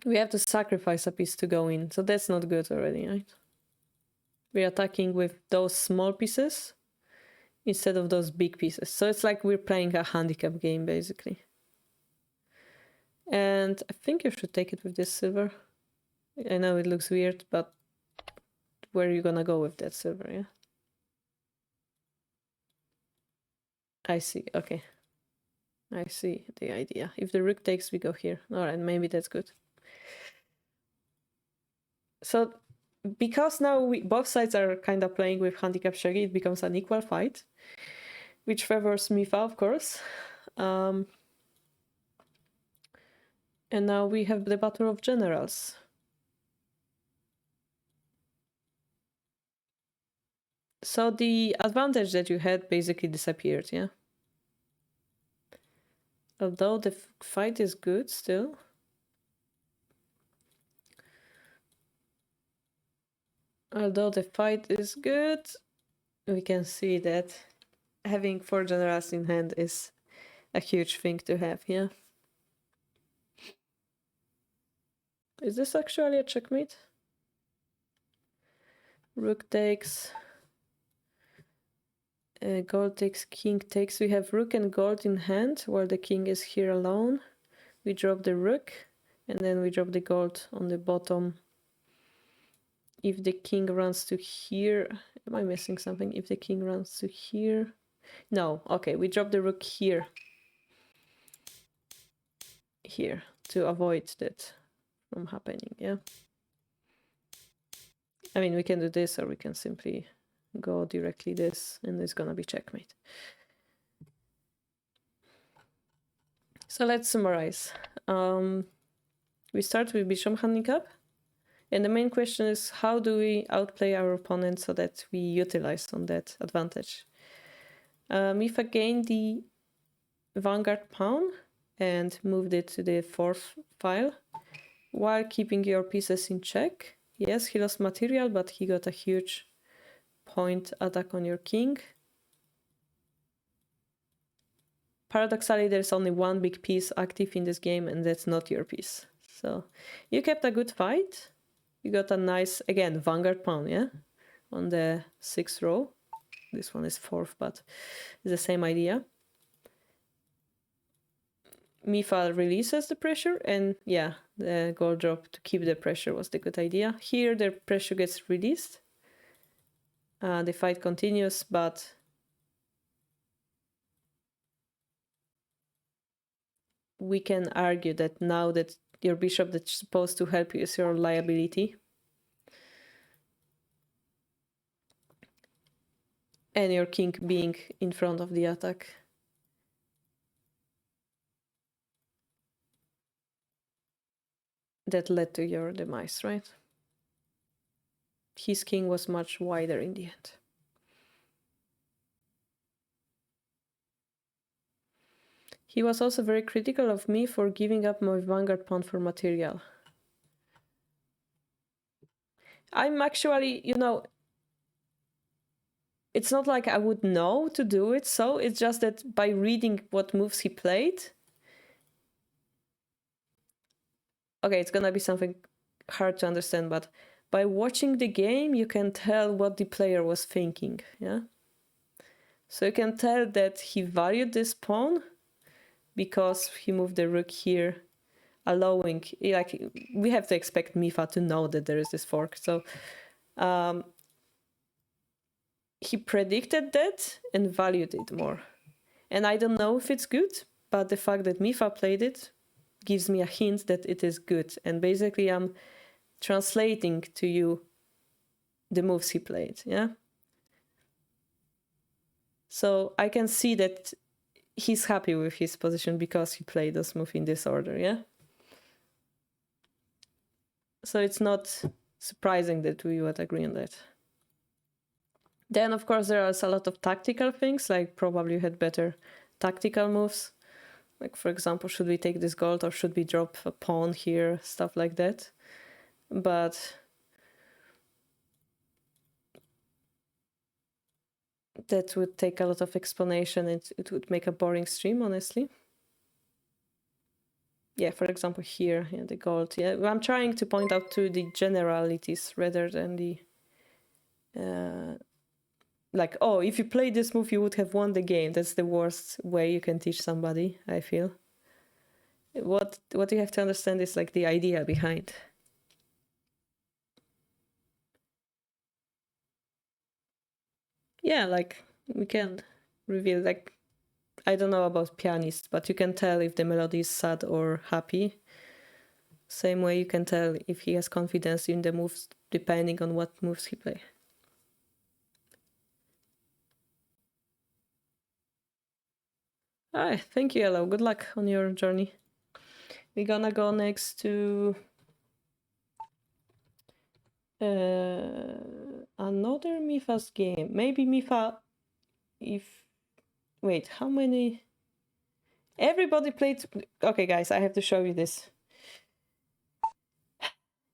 We have to sacrifice a piece to go in. So that's not good already, right? We're attacking with those small pieces instead of those big pieces. So it's like we're playing a handicap game, basically. And I think you should take it with this silver. I know it looks weird, but where are you gonna go with that silver, yeah? I see, okay. I see the idea. If the rook takes, we go here. All right, maybe that's good. So because now both sides are kind of playing with handicap shogi, it becomes an equal fight, which favors Mifa, of course. And now we have the Battle of Generals. So the advantage that you had basically disappeared, yeah? Although the fight is good still. Although the fight is good, we can see that having 4 generals in hand is a huge thing to have, yeah? Is this actually a checkmate? Rook takes. Gold takes, king takes. We have rook and gold in hand, while the king is here alone. We drop the rook, and then we drop the gold on the bottom. If the king runs to here... Am I missing something? If the king runs to here... No, okay, we drop the rook here. Here, to avoid that from happening, yeah? I mean, we can do this, or we can simply go directly this, and it's gonna be checkmate. So let's summarize. We start with bishop handicap, and the main question is how do we outplay our opponent so that we utilize on that advantage. Mifa gained the vanguard pawn and moved it to the 4th file while keeping your pieces in check. Yes, he lost material, but he got a huge point attack on your king. Paradoxically, there's only one big piece active in this game, and that's not your piece. So you kept a good fight. You got a nice, again, vanguard pawn, yeah? On the 6th row. This one is 4th, but it's the same idea. Mifa releases the pressure, and yeah, the gold drop to keep the pressure was the good idea. Here, the pressure gets released. The fight continues, but we can argue that now that your bishop that's supposed to help you is your liability. And your king being in front of the attack. That led to your demise, right? His king was much wider in the end. He was also very critical of me for giving up my vanguard pawn for material. I'm actually, you know, it's not like I would know to do it, so it's just that by reading what moves he played... Okay, it's gonna be something hard to understand, but by watching the game, you can tell what the player was thinking, yeah? So you can tell that he valued this pawn because he moved the rook here, allowing, like, we have to expect Mifa to know that there is this fork. So he predicted that and valued it more. And I don't know if it's good, but the fact that Mifa played it gives me a hint that it is good. And basically I'm translating to you the moves he played, yeah? So I can see that he's happy with his position because he played those moves in this order, yeah? So it's not surprising that we would agree on that. Then, of course, there are a lot of tactical things, like probably you had better tactical moves. Like, for example, should we take this gold or should we drop a pawn here, stuff like that. But that would take a lot of explanation and it would make a boring stream, honestly. Yeah, for example, here, yeah, the gold. Yeah, I'm trying to point out to the generalities rather than the... like, oh, if you played this move, you would have won the game. That's the worst way you can teach somebody, I feel. What you have to understand is like the idea behind. Yeah, like we can reveal, like, I don't know about pianists, but you can tell if the melody is sad or happy. Same way you can tell if he has confidence in the moves depending on what moves he plays. Alright, thank you, Hello. Good luck on your journey. We're gonna go next to another Mifa's game. Maybe Mifa, if... Wait, how many... Everybody played... Okay, guys, I have to show you this.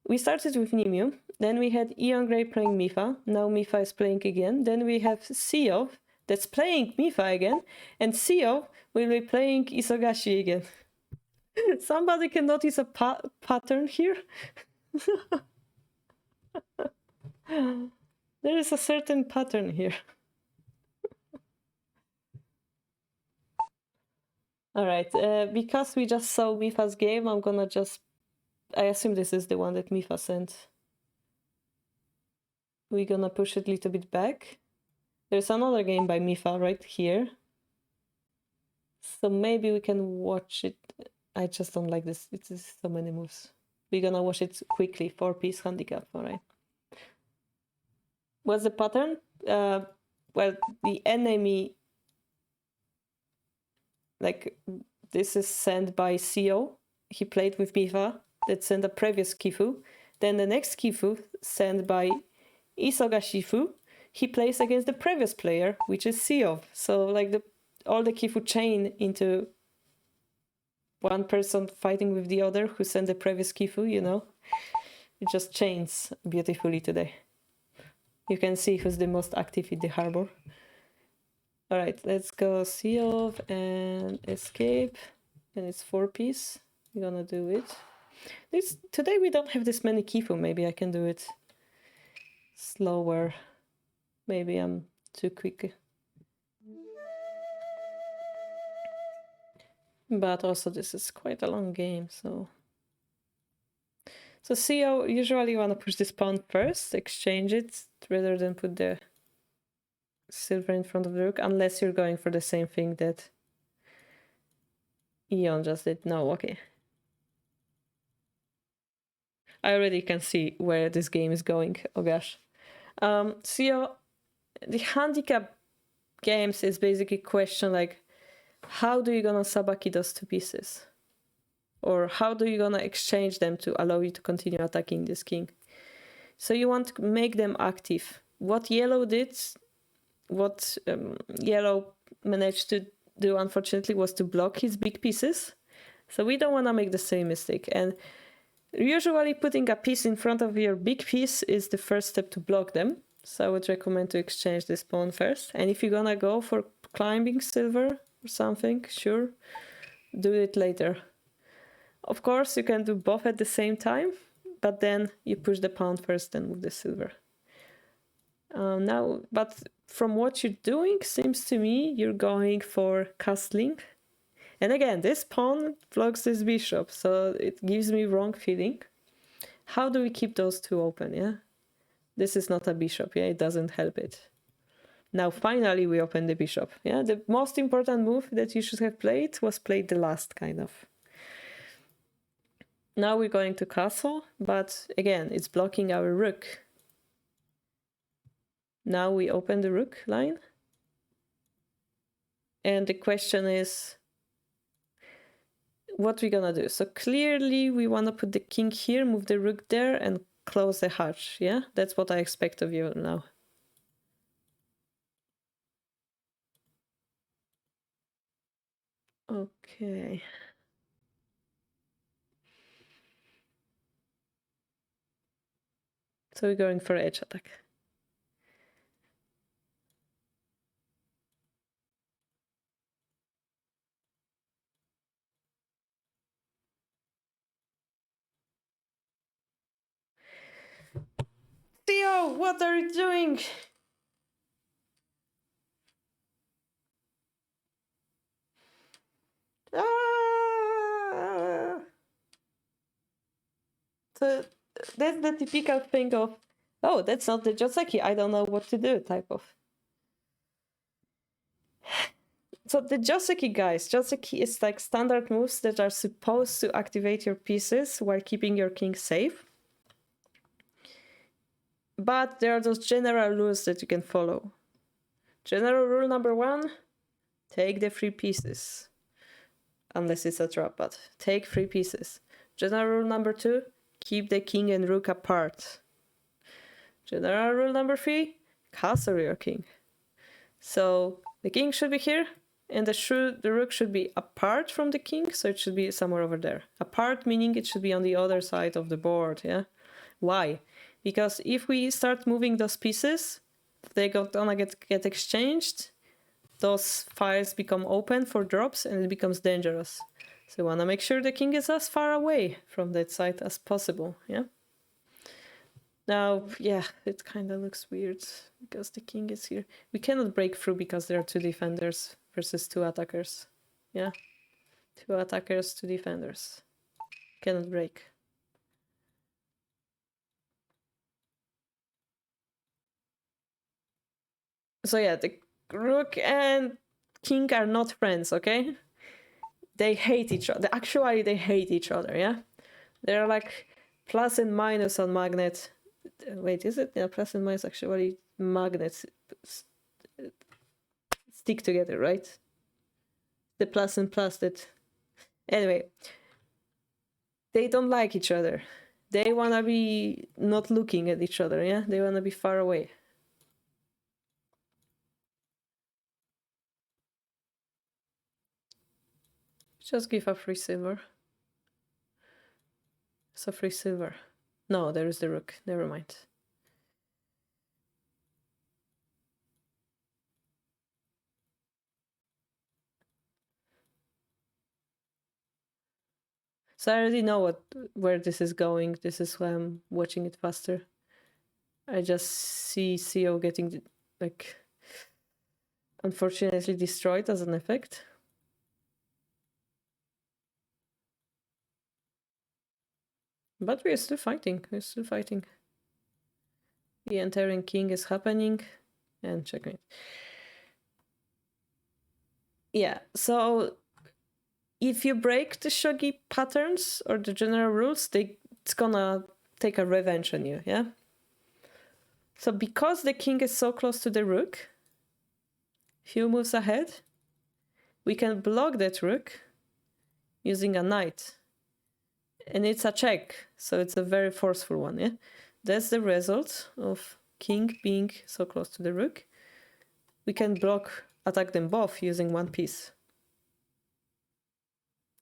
We started with Nimiu, then we had Ion Grey playing Mifa, now Mifa is playing again, then we have Sio that's playing Mifa again, and Sio will be playing Isogashi again. Somebody can notice a pattern here? There is a certain pattern here. Alright, because we just saw Mifa's game, I'm gonna just... I assume this is the one that Mifa sent. We're gonna push it a little bit back. There's another game by Mifa right here. So maybe we can watch it. I just don't like this. It's so many moves. We're gonna watch it quickly. 4-piece handicap, alright. What's the pattern? Well, the enemy... Like, this is sent by Sio. He played with Mifa. That sent a previous Kifu. Then the next Kifu sent by Isogashifu. He plays against the previous player, which is Sio. So like all the Kifu chain into one person fighting with the other who sent the previous Kifu, you know? It just chains beautifully today. You can see who's the most active in the harbor. Alright, let's go Sio and escape. And it's 4-piece. We're gonna do it. Today we don't have this many kifu. Maybe I can do it slower. Maybe I'm too quick. But also this is quite a long game, so see how usually you want to push this pawn first, exchange it, rather than put the silver in front of the rook, unless you're going for the same thing that Ion just did. No, okay. I already can see where this game is going. Oh gosh. So the handicap games is basically question like, how do you gonna sabaki those two pieces? Or how do you gonna exchange them to allow you to continue attacking this king? So you want to make them active. What yellow did, what yellow managed to do, unfortunately, was to block his big pieces. So we don't want to make the same mistake. And usually putting a piece in front of your big piece is the first step to block them. So I would recommend to exchange this pawn first. And if you're gonna go for climbing silver or something, sure, do it later. Of course, you can do both at the same time, but then you push the pawn first and move the silver. Now, but from what you're doing, seems to me you're going for castling. And again, this pawn blocks this bishop, so it gives me wrong feeling. How do we keep those two open, yeah? This is not a bishop, yeah? It doesn't help it. Now, finally, we open the bishop, yeah? The most important move that you should have played was played the last, kind of. Now we're going to castle, but again, it's blocking our rook. Now we open the rook line. And the question is, what we're gonna do? So clearly we want to put the king here, move the rook there, and close the hatch, yeah? That's what I expect of you now. Okay. So we're going for edge attack. Theo, what are you doing? Ah! So that's the typical thing of, oh, that's not the Joseki, I don't know what to do type of. So the Joseki, guys, Joseki is like standard moves that are supposed to activate your pieces while keeping your king safe. But there are those general rules that you can follow. General rule number 1, take the 3 pieces. Unless it's a trap, but take 3 pieces. General rule number 2, keep the king and rook apart. General rule number 3, castle your king. So the king should be here, and the rook should be apart from the king, so it should be somewhere over there. Apart meaning it should be on the other side of the board, yeah? Why? Because if we start moving those pieces, they're gonna get exchanged, those files become open for drops, and it becomes dangerous. So we wanna make sure the king is as far away from that side as possible, yeah? Now, yeah, it kind of looks weird because the king is here. We cannot break through because there are 2 defenders versus 2 attackers. Yeah, 2 attackers, 2 defenders. Cannot break. So yeah, the rook and king are not friends, okay? They hate each other. Actually, they hate each other, yeah? They're like plus and minus on magnet. Wait, is it? Yeah, plus and minus actually magnets stick together, right? The plus and plus that... Anyway, they don't like each other. They want to be not looking at each other, yeah? They want to be far away. Just give a free silver. It's a free silver. No, there is the rook. Never mind. So I already know where this is going. This is why I'm watching it faster. I just see CO getting, like, unfortunately destroyed as an effect. But we're still fighting. We're still fighting. The entering king is happening. And checkmate. Yeah, so if you break the shogi patterns or the general rules, it's gonna take a revenge on you, yeah? So because the king is so close to the rook, few moves ahead, we can block that rook using a knight. And it's a check, so it's a very forceful one, yeah? That's the result of king being so close to the rook. We can attack them both using one piece.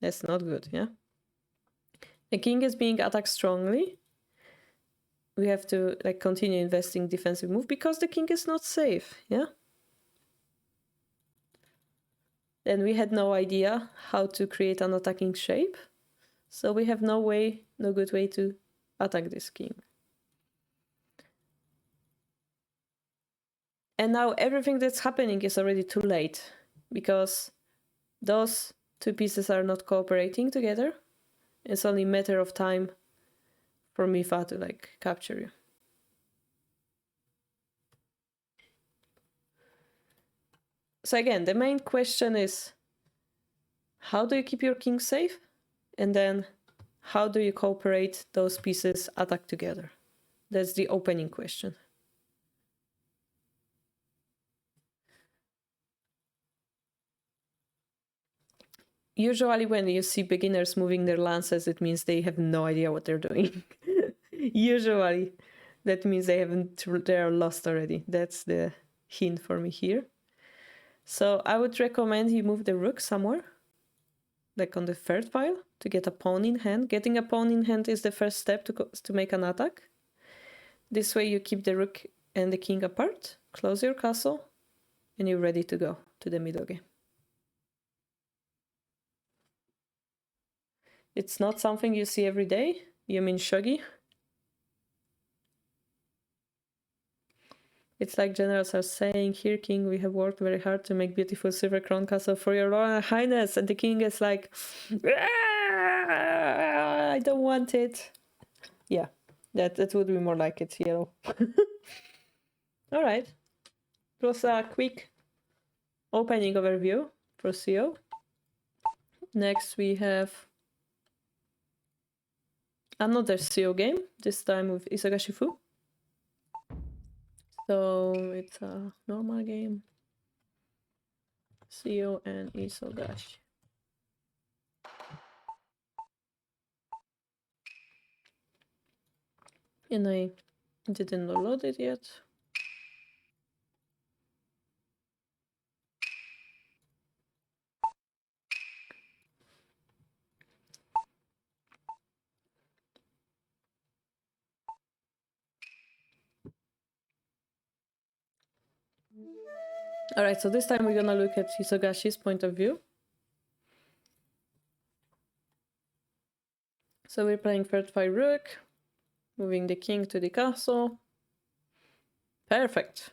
That's not good, yeah? The king is being attacked strongly. We have to like continue investing defensive move because the king is not safe, yeah? And we had no idea how to create an attacking shape. So we have no good way to attack this king. And now everything that's happening is already too late because those two pieces are not cooperating together. It's only a matter of time for Mifa to like capture you. So again, the main question is, how do you keep your king safe? And then how do you cooperate those pieces attack together? That's the opening question. Usually when you see beginners moving their lances, it means they have no idea what they're doing. Usually that means they're lost already. That's the hint for me here. So I would recommend you move the rook somewhere, like on the third pile, to get a pawn in hand. Getting a pawn in hand is the first step to make an attack. This way you keep the rook and the king apart, close your castle, and you're ready to go to the middle game. It's not something you see every day. You mean shogi? It's like generals are saying, here, king, we have worked very hard to make beautiful silver crown castle for your royal highness. And the king is like, I don't want it. Yeah, that would be more like it's yellow. All right. It was a quick opening overview for CO. Next, we have another CO game, this time with Isagashi Fu. So it's a normal game. CO and Isogashi. And I didn't download it yet. All right, so this time we're gonna look at Isogashi's point of view. So we're playing third file rook, moving the king to the castle. Perfect.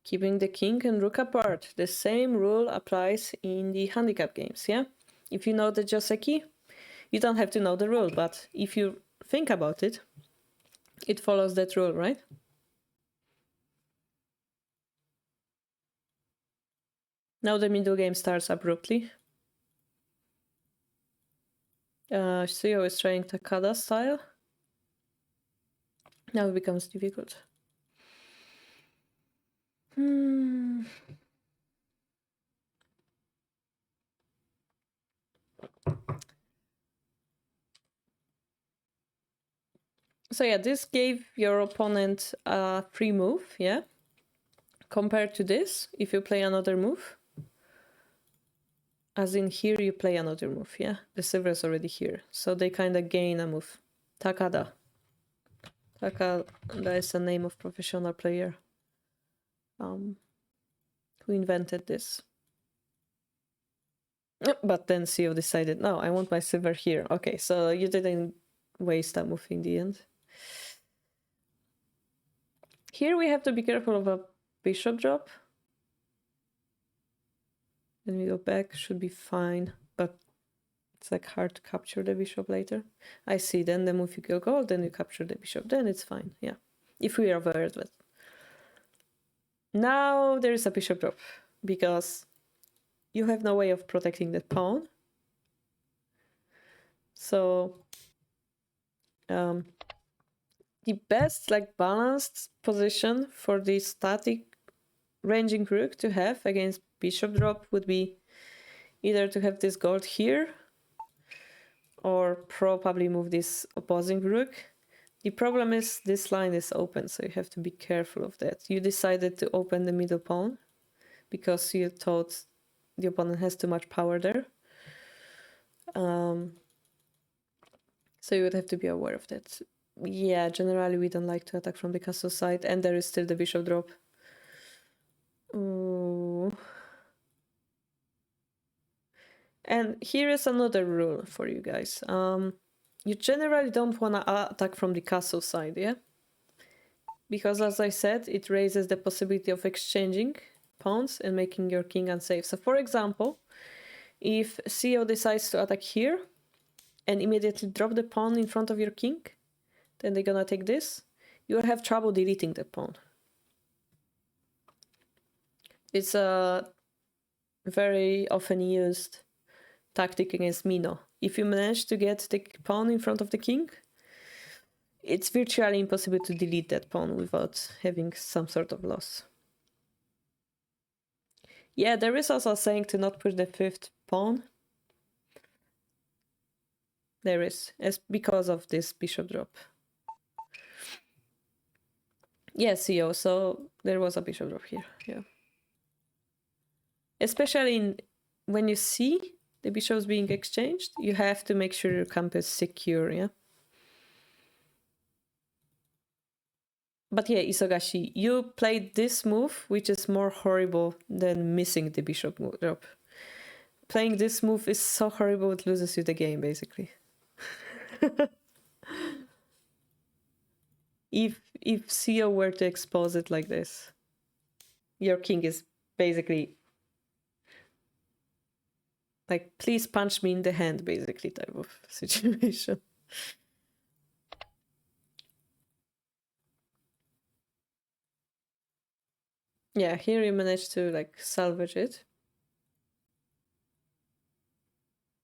Keeping the king and rook apart. The same rule applies in the handicap games, yeah? If you know the Joseki, you don't have to know the rule, but if you think about it, it follows that rule, right? Now the middle game starts abruptly. Suyo is trying Takada style. Now it becomes difficult. So yeah, this gave your opponent a free move, yeah? Compared to this, if you play another move, as in here you play another move, yeah? The silver is already here, so they kind of gain a move. Takada. Takada is the name of professional player who invented this. But then CEO decided, no, I want my silver here. Okay, so you didn't waste that move in the end. Here we have to be careful of a bishop drop. Then we go back, should be fine, but it's like hard to capture the bishop later. I see, then the move you go gold, then you capture the bishop, then it's fine, yeah. If we are aware of it. Now there is a bishop drop, because you have no way of protecting the pawn. So the best like balanced position for the static ranging rook to have against bishop drop would be either to have this gold here or probably move this opposing rook. The problem is this line is open, so you have to be careful of that. You decided to open the middle pawn because you thought the opponent has too much power there. So you would have to be aware of that. Yeah, generally we don't like to attack from the castle side, and there is still the bishop drop. Ooh. And here is another rule for you guys. You generally don't want to attack from the castle side, yeah? Because as I said, it raises the possibility of exchanging pawns and making your king unsafe. So for example, if CEO decides to attack here and immediately drop the pawn in front of your king, then they're gonna take this, you'll have trouble deleting the pawn. It's a very often used tactic against Mino. If you manage to get the pawn in front of the king, it's virtually impossible to delete that pawn without having some sort of loss. Yeah, there is also a saying to not push the fifth pawn. There is, as because of this bishop drop. Yeah, CEO, so there was a bishop drop here, yeah. Especially when you see the bishops being exchanged, you have to make sure your camp is secure, yeah? But yeah, Isogashi, you played this move, which is more horrible than missing the bishop drop. Playing this move is so horrible it loses you the game, basically. If CEO were to expose it like this, your king is basically like, please punch me in the hand, basically, type of situation. Yeah, here you managed to like salvage it.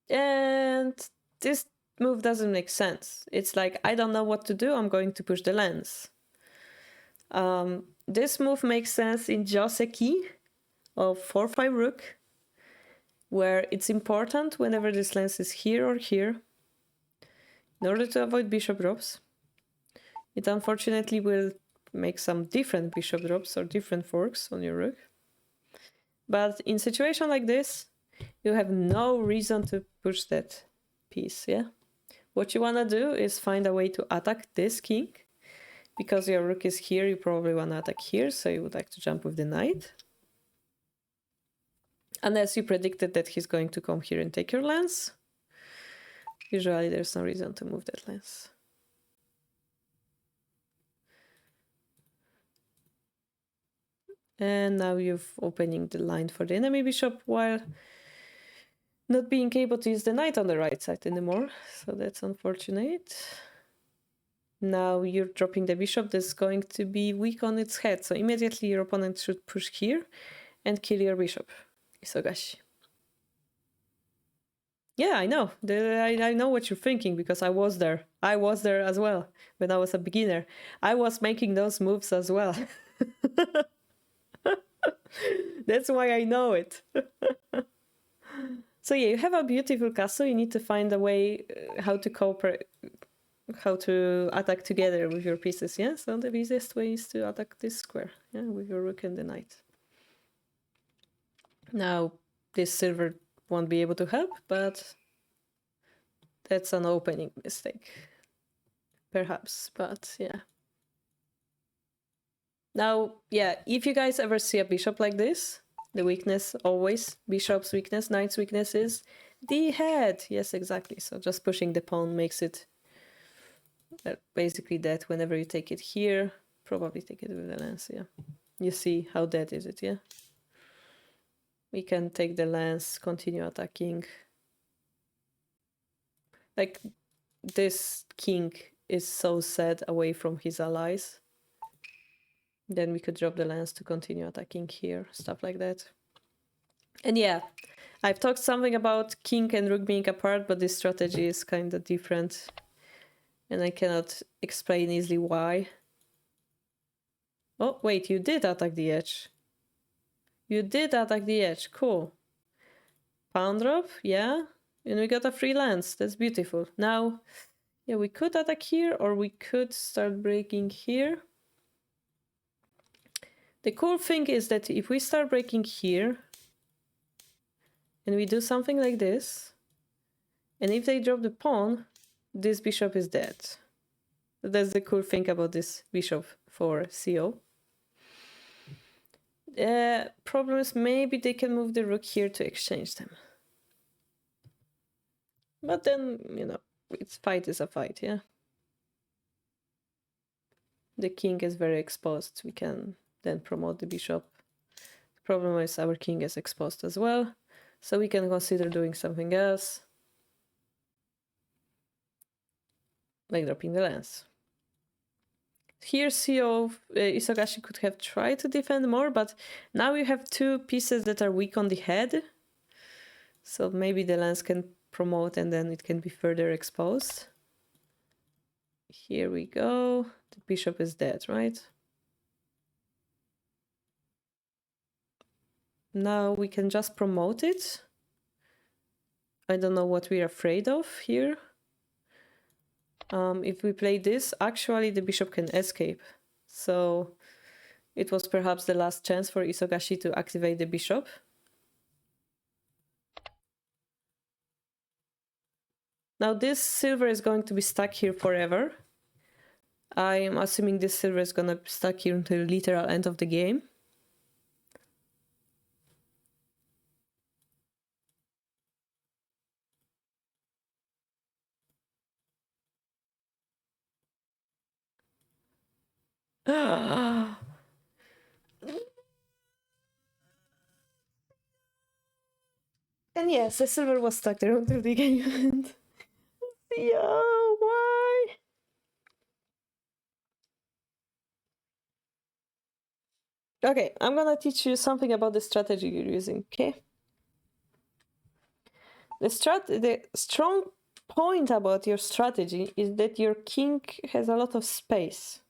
And this move doesn't make sense. It's like, I don't know what to do, I'm going to push the lance. This move makes sense in Joseki of 4-5 rook, where it's important whenever this lance is here or here, in order to avoid bishop drops. It unfortunately will make some different bishop drops or different forks on your rook. But in situation like this, you have no reason to push that piece, yeah? What you want to do is find a way to attack this king. Because your rook is here, you probably want to attack here, so you would like to jump with the knight. Unless you predicted that he's going to come here and take your lance. Usually there's no reason to move that lance. And now you're opening the line for the enemy bishop while not being able to use the knight on the right side anymore. So that's unfortunate. Now you're dropping the bishop that's going to be weak on its head. So immediately your opponent should push here and kill your bishop, Isogashi. Yeah, I know. I know what you're thinking because I was there. I was there as well when I was a beginner. I was making those moves as well. That's why I know it. So yeah, you have a beautiful castle. You need to find a way how to cooperate, how to attack together with your pieces. Yeah, so the easiest way is to attack this square, yeah, with your rook and the knight. Now this silver won't be able to help, but that's an opening mistake, perhaps. But yeah. Now, yeah, if you guys ever see a bishop like this, The weakness, always. Bishop's weakness, knight's weakness is the head. Yes, exactly. So just pushing the pawn makes it basically dead whenever you take it here. Probably take it with the lance, yeah. You see how dead is it, yeah? We can take the lance, continue attacking. Like, this king is so sad away from his allies. Then we could drop the lance to continue attacking here, stuff like that. And yeah, I've talked something about king and rook being apart, but this strategy is kind of different. And I cannot explain easily why. Oh, wait, you did attack the edge. You did attack the edge, cool. Pawn drop, yeah. And we got a free lance, that's beautiful. Now, yeah, we could attack here, or we could start breaking here. The cool thing is that if we start breaking here, and we do something like this, and if they drop the pawn, this bishop is dead. That's the cool thing about this bishop for CO. Problem is maybe they can move the rook here to exchange them. But then, you know, it's fight is a fight, yeah? The king is very exposed. We can then promote the bishop. The problem is our king is exposed as well. So we can consider doing something else. Like dropping the lance. Here CO Isogashi could have tried to defend more, but now we have two pieces that are weak on the head. So maybe the lance can promote and then it can be further exposed. Here we go. The bishop is dead, right? Now we can just promote it. I don't know what we're afraid of here. If we play this, actually the bishop can escape. So it was perhaps the last chance for Isogashi to activate the bishop. Now this silver is going to be stuck here forever. I am assuming this silver is going to be stuck here until the literal end of the game. And yes, the silver was stuck there until the game end. Yeah, why? Okay, I'm gonna teach you something about the strategy you're using, okay? The strong point about your strategy is that your king has a lot of space.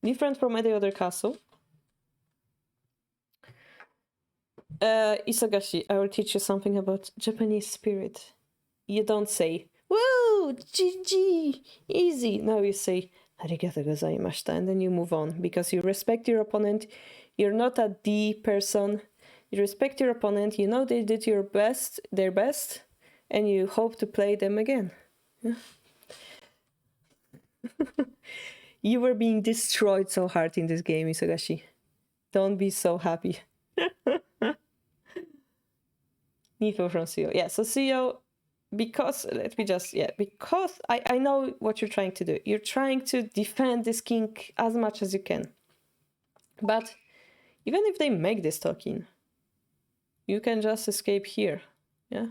Different from any other castle. Isogashi, I will teach you something about Japanese spirit. You don't say, whoa, GG, easy. Now you say, arigato gozaimashita, and then you move on because you respect your opponent. You're not a D person. You respect your opponent. You know they did their best, and you hope to play them again. Yeah. You were being destroyed so hard in this game, Isogashi. Don't be so happy. Nifo from CEO. Yeah, so CEO, because, let me just, yeah, because I know what you're trying to do. You're trying to defend this king as much as you can. But even if they make this token, you can just escape here, yeah?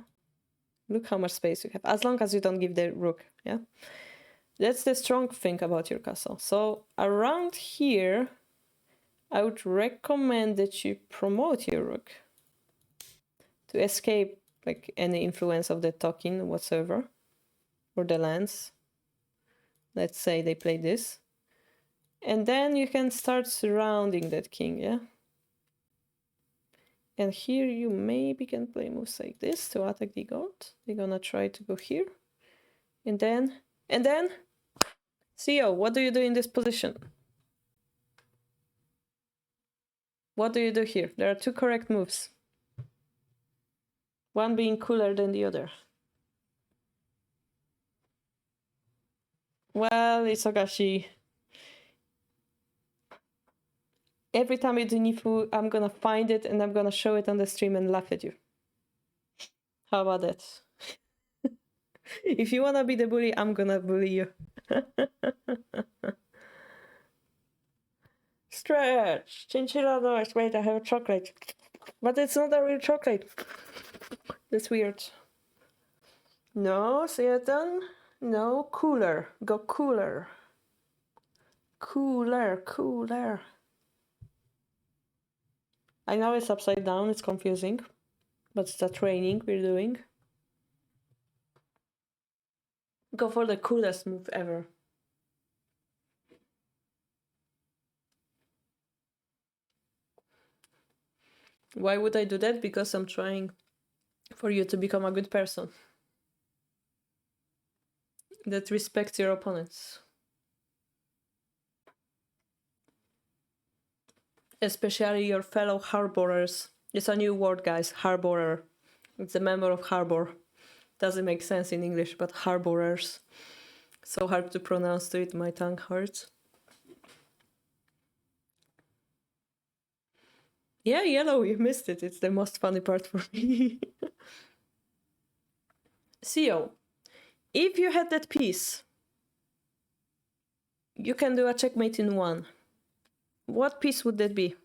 Look how much space you have, as long as you don't give the rook, yeah? That's the strong thing about your castle. So around here, I would recommend that you promote your rook to escape like any influence of the token whatsoever, or the lance. Let's say they play this. And then you can start surrounding that king, yeah? And here you maybe can play moves like this to attack the gold. They're gonna try to go here. And then, CEO, what do you do in this position? What do you do here? There are two correct moves. One being cooler than the other. Well, Isogashi. every time you do Nifu, I'm gonna find it and I'm gonna show it on the stream and laugh at you. How about that? If you wanna be the bully, I'm gonna bully you. Stretch! Chinchilla noise. Wait, I have a chocolate. But it's not a real chocolate. That's weird. No, say it then. No, cooler. Go cooler. Cooler, cooler. I know it's upside down, it's confusing. But it's the training we're doing. Go for the coolest move ever. Why would I do that? Because I'm trying for you to become a good person that respects your opponents. Especially your fellow harborers. It's a new word, guys. Harborer. It's a member of harbor. Doesn't make sense in English, but harborers. So hard to pronounce to it, my tongue hurts. Yeah, yellow, you missed it. It's the most funny part for me. CEO, if you had that piece, you can do a checkmate in one. What piece would that be?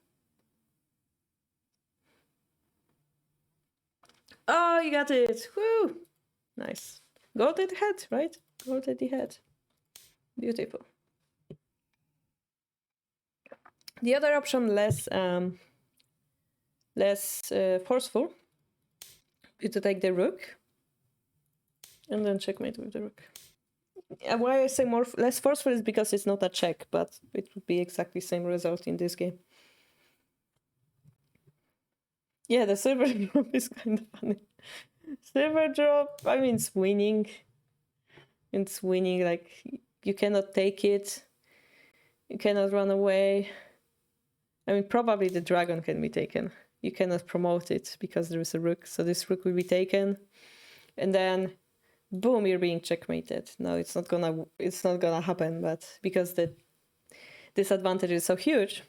Oh, you got it. Woo! Nice. Gold at the head, right? Gold at the head. Beautiful. The other option, less forceful, is to take the rook and then checkmate with the rook. Why I say less forceful is because it's not a check, but it would be exactly the same result in this game. Yeah, the silver drop is kind of funny. Silver drop, I mean, it's winning. It's winning, like, you cannot take it. You cannot run away. I mean, probably the dragon can be taken. You cannot promote it because there is a rook, so this rook will be taken. And then, boom, you're being checkmated. No, it's not gonna happen, but because the disadvantage is so huge.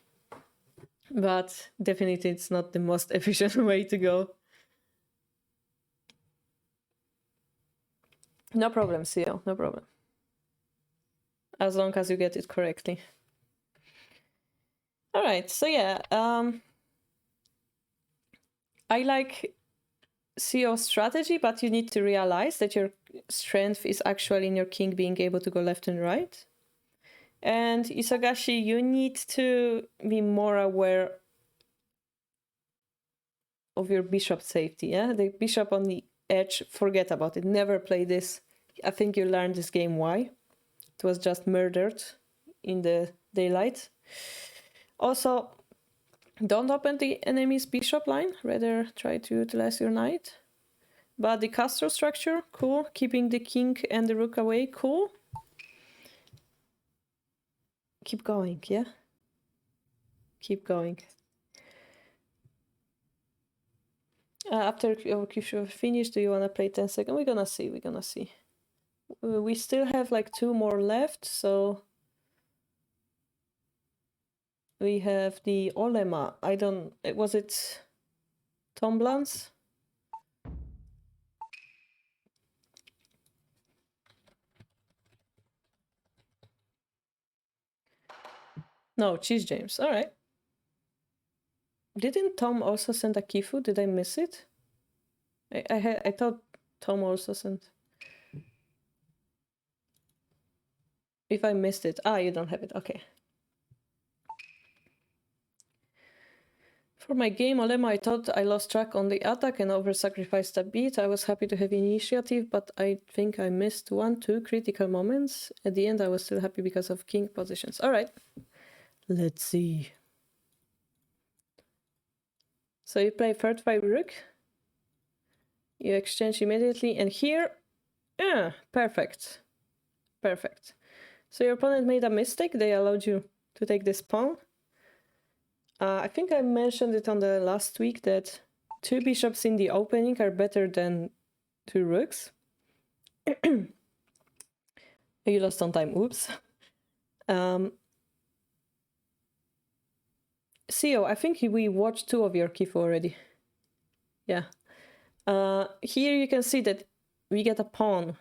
But definitely it's not the most efficient way to go. No problem, CEO, no problem. As long as you get it correctly. All right, so yeah, I like CEO strategy, but you need to realize that your strength is actually in your king being able to go left and right. And Isagashi, you need to be more aware of your bishop safety, yeah? The bishop on the edge, forget about it. Never play this. I think you learned this game why. It was just murdered in the daylight. Also, don't open the enemy's bishop line. Rather try to utilize your knight. But the castle structure, cool. Keeping the king and the rook away, cool. Keep going, yeah? Keep going. After your Kyushu finished, do you want to play 10 seconds? We're gonna see. We still have like 2 more left, so we have the Olema. Was it Tom Blance? No, Cheese James. All right. Didn't Tom also send a Kifu? Did I miss it? I thought Tom also sent. If I missed it. You don't have it. Okay. For my game Olema, I thought I lost track on the attack and over-sacrificed a bit. I was happy to have initiative, but I think I missed 1-2 critical moments. At the end, I was still happy because of king positions. All right. Let's see. So you play third 5 rook. You exchange immediately, and here, perfect. Perfect. So your opponent made a mistake. They allowed you to take this pawn. I think I mentioned it on the last week that 2 bishops in the opening are better than 2 rooks. You lost on time. Oops. Theo, I think we watched 2 of your Kifu already. Yeah. Here you can see that we get a pawn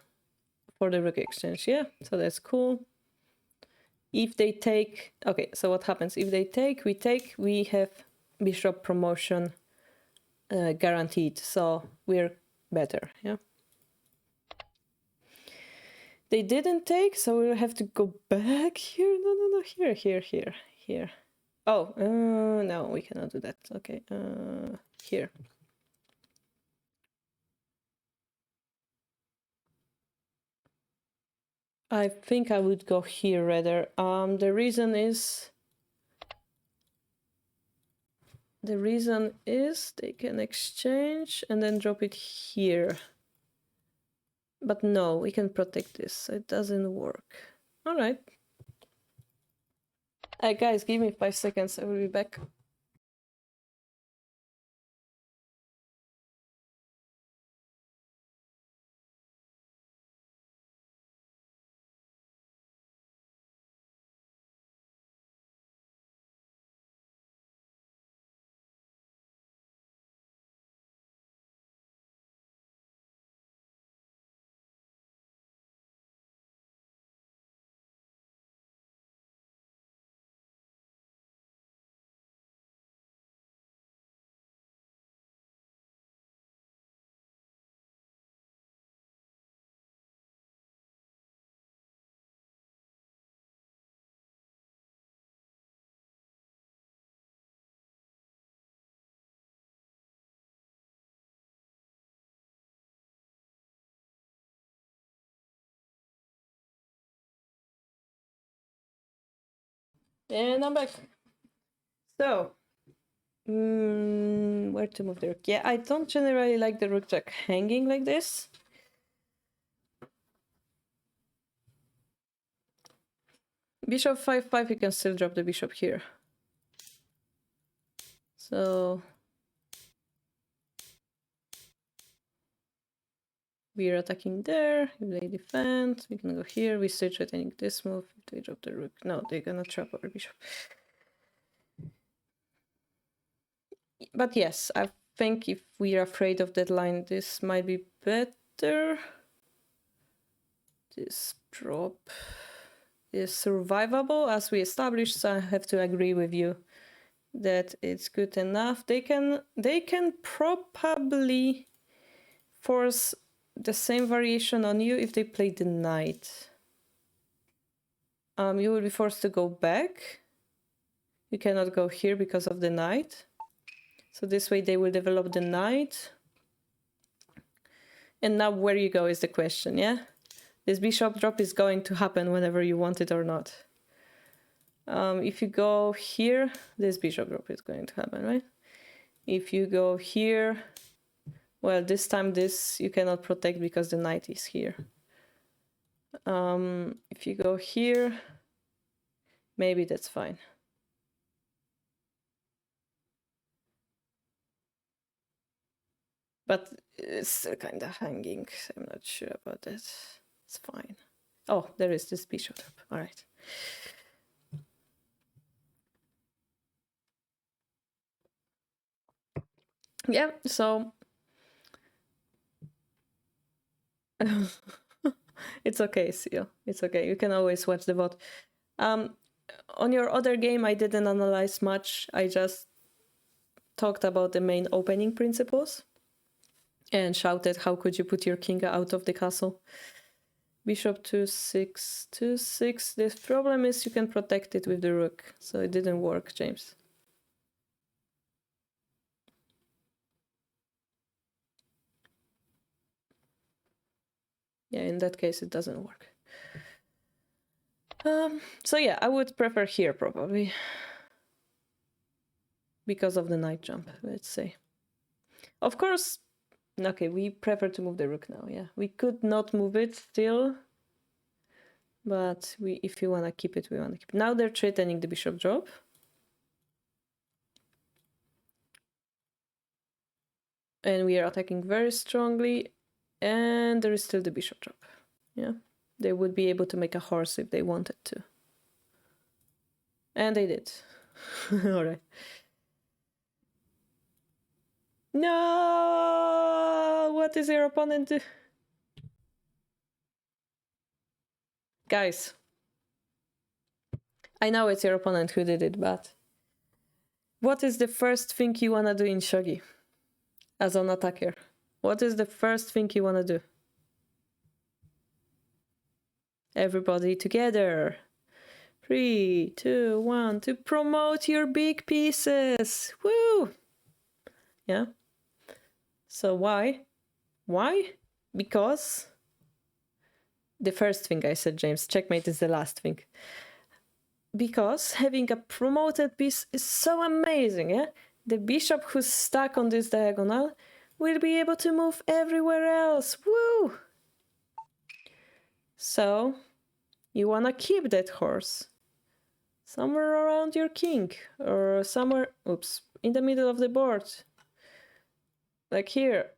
for the rook exchange, yeah? So that's cool. If they take... Okay, so what happens? If they take, we have bishop promotion guaranteed, so we're better, yeah? They didn't take, so we'll have to go back here. No, here. Oh, no, we cannot do that. Okay, here. I think I would go here rather. The reason is they can exchange and then drop it here. But no, we can protect this. It doesn't work. All right. Guys, give me 5 seconds. I will be back. And I'm back. So, where to move the rook? Yeah, I don't generally like the rook jack hanging like this. Bishop 5-5, you can still drop the bishop here. So we're attacking there. If they defend, we can go here. We switch retaining this move. If they drop the rook, no, they're gonna trap our bishop. But yes, I think if we're afraid of that line, this might be better. This drop is survivable, as we established, so I have to agree with you that it's good enough. They can probably force the same variation on you if they play the knight. You will be forced to go back. You cannot go here because of the knight. So this way they will develop the knight. And now where you go is the question, yeah? This bishop drop is going to happen whenever you want it or not. If you go here, this bishop drop is going to happen, right? If you go here, well, this time this you cannot protect because the knight is here. If you go here, maybe that's fine. But it's still kind of hanging. I'm not sure about that. It's fine. Oh, there is this bishop. All right. Yeah, so it's okay, Seal. It's okay. You can always watch the VOD. On your other game, I didn't analyze much. I just talked about the main opening principles and shouted, how could you put your king out of the castle? Bishop 2-6, 2-6. The problem is you can protect it with the rook, so it didn't work, James. Yeah, in that case, it doesn't work. So yeah, I would prefer here probably. Because of the knight jump, let's say. Of course, okay, we prefer to move the rook now, yeah. We could not move it still. But if you want to keep it, we want to keep it. Now they're threatening the bishop drop. And we are attacking very strongly. And there is still the bishop drop. Yeah. They would be able to make a horse if they wanted to. And they did. All right. No! What is your opponent do? Guys, I know it's your opponent who did it, but what is the first thing you wanna do in Shogi as an attacker? What is the first thing you wanna do? Everybody together. 3, 2, 1. To promote your big pieces. Woo! Yeah. So why? Why? Because the first thing I said, James, checkmate is the last thing. Because having a promoted piece is so amazing, yeah? The bishop who's stuck on this diagonal will be able to move everywhere else. Woo! So, you wanna keep that horse somewhere around your king, or somewhere, oops, in the middle of the board. Like here.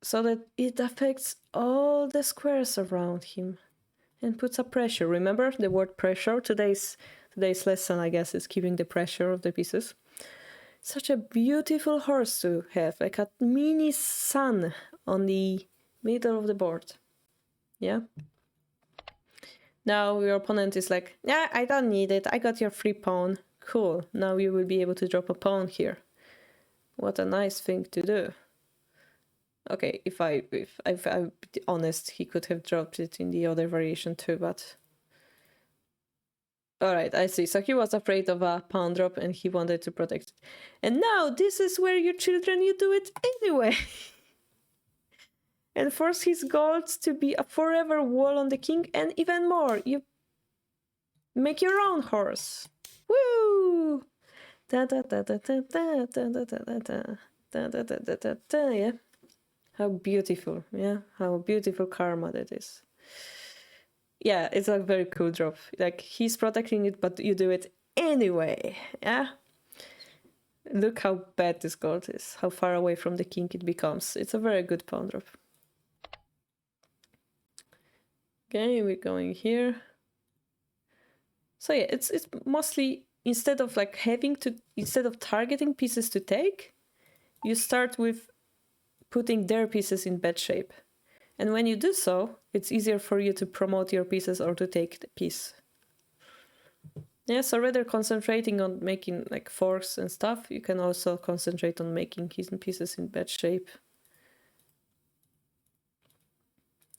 So that it affects all the squares around him and puts a pressure. Remember the word pressure? Today's lesson, I guess, is keeping the pressure of the pieces. Such a beautiful horse to have, like a mini sun on the middle of the board. Yeah. Now your opponent is like, yeah, I don't need it. I got your free pawn. Cool. Now you will be able to drop a pawn here. What a nice thing to do. Okay, if I'm honest, he could have dropped it in the other variation too, but... Alright, I see. So he was afraid of a pawn drop and he wanted to protect it. And now this is where your children, you do it anyway. And force his gold to be a forever wall on the king, and even more, you make your own horse. Woo! Da da da da da da da da da da da da da da da da, yeah. How beautiful, yeah? How beautiful karma that is. Yeah, it's a very cool drop. Like, he's protecting it, but you do it anyway, yeah? Look how bad this gold is, how far away from the king it becomes. It's a very good pawn drop. Okay, we're going here. So yeah, it's mostly, instead of targeting pieces to take, you start with putting their pieces in bad shape. And when you do so, it's easier for you to promote your pieces or to take the piece. Yeah, so rather concentrating on making like forks and stuff, you can also concentrate on making his pieces in bad shape.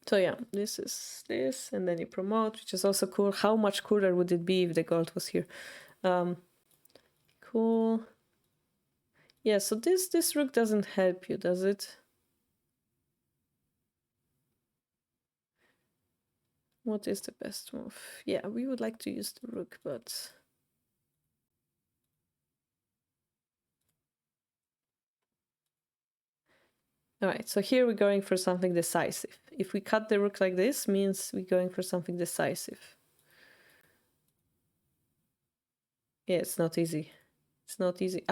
So yeah, this is this, and then you promote, which is also cool. How much cooler would it be if the gold was here? Cool. Yeah, so this rook doesn't help you, does it? What is the best move? Yeah, we would like to use the rook, but... Alright, so here we're going for something decisive. If we cut the rook like this, means we're going for something decisive. Yeah, it's not easy. It's not easy.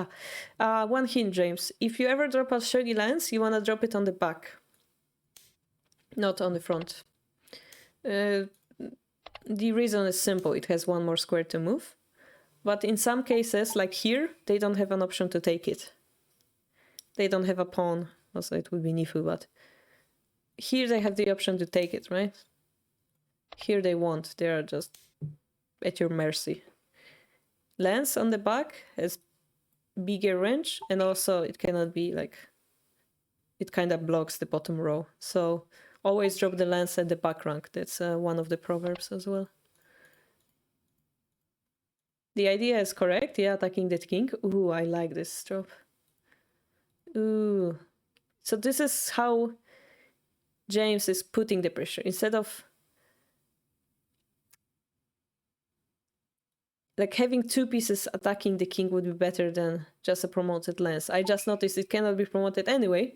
One hint, James. If you ever drop a shogi lance, you want to drop it on the back. Not on the front. The reason is simple. It has one more square to move. But in some cases, like here, they don't have an option to take it. They don't have a pawn. Also, it would be Nifu, but... Here they have the option to take it, right? Here they won't. They are just at your mercy. Lance on the back has bigger range, and also it cannot be like... It kind of blocks the bottom row. So always drop the lance at the back rank. That's one of the proverbs as well. The idea is correct, yeah, attacking that king. Ooh, I like this drop. Ooh. So this is how James is putting the pressure. Instead of like having two pieces attacking the king would be better than just a promoted lance. I just noticed it cannot be promoted anyway,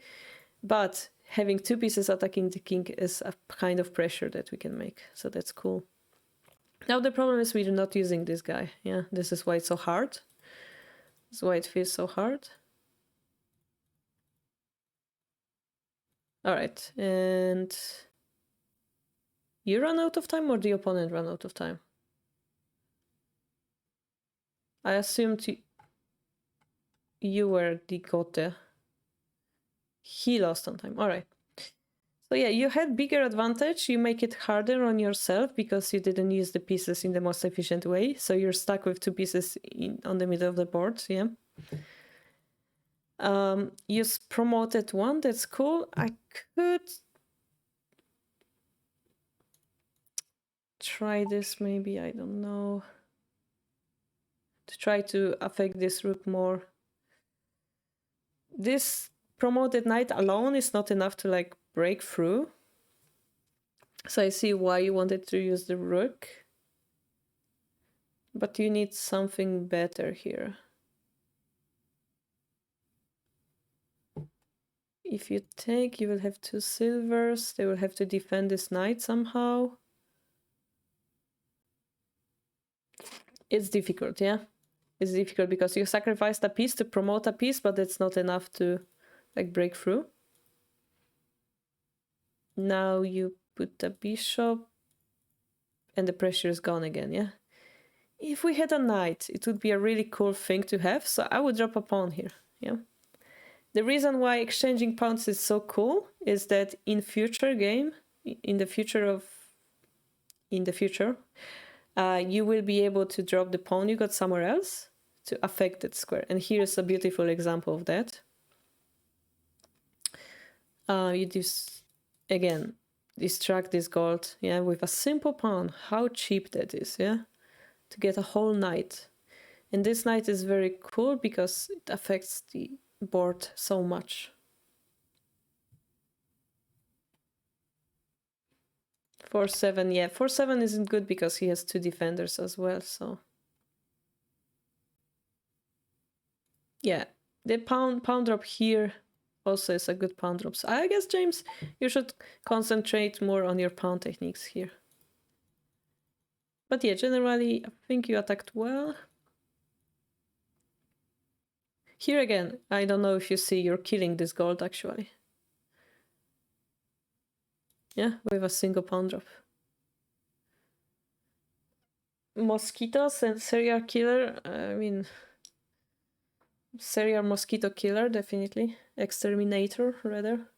but having two pieces attacking the king is a kind of pressure that we can make. So that's cool. Now the problem is we're not using this guy. Yeah, this is why it's so hard. That's why it feels so hard. All right, and you run out of time or the opponent run out of time? I assumed you were the Gote. He lost on time. All right. So yeah, you had bigger advantage. You make it harder on yourself because you didn't use the pieces in the most efficient way. So you're stuck with 2 pieces on the middle of the board. Yeah. You promoted 1. That's cool. I could try this maybe. I don't know. To try to affect this rook more. This promoted knight alone is not enough to like break through. So I see why you wanted to use the rook. But you need something better here. If you take, you will have 2 silvers. They will have to defend this knight somehow. It's difficult, yeah? It's difficult because you sacrificed a piece to promote a piece, but it's not enough to like break through. Now you put the bishop and the pressure is gone again, yeah? If we had a knight, it would be a really cool thing to have, so I would drop a pawn here, yeah? The reason why exchanging pawns is so cool is that in future, you will be able to drop the pawn you got somewhere else to affect that square. And here's a beautiful example of that. You just, again, distract this gold, yeah, with a simple pawn. How cheap that is, yeah? To get a whole knight. And this knight is very cool because it affects the board so much. 4-7, yeah, 4-7 isn't good because he has 2 defenders as well, so yeah, the pawn drop here also is a good pawn drop. So I guess, James, you should concentrate more on your pawn techniques here. But yeah, generally I think you attacked well. Here again, I don't know if you see, you're killing this gold actually. Yeah, with a single pawn drop. Mosquitoes and serial killer, I mean, serial mosquito killer, definitely. Exterminator, rather.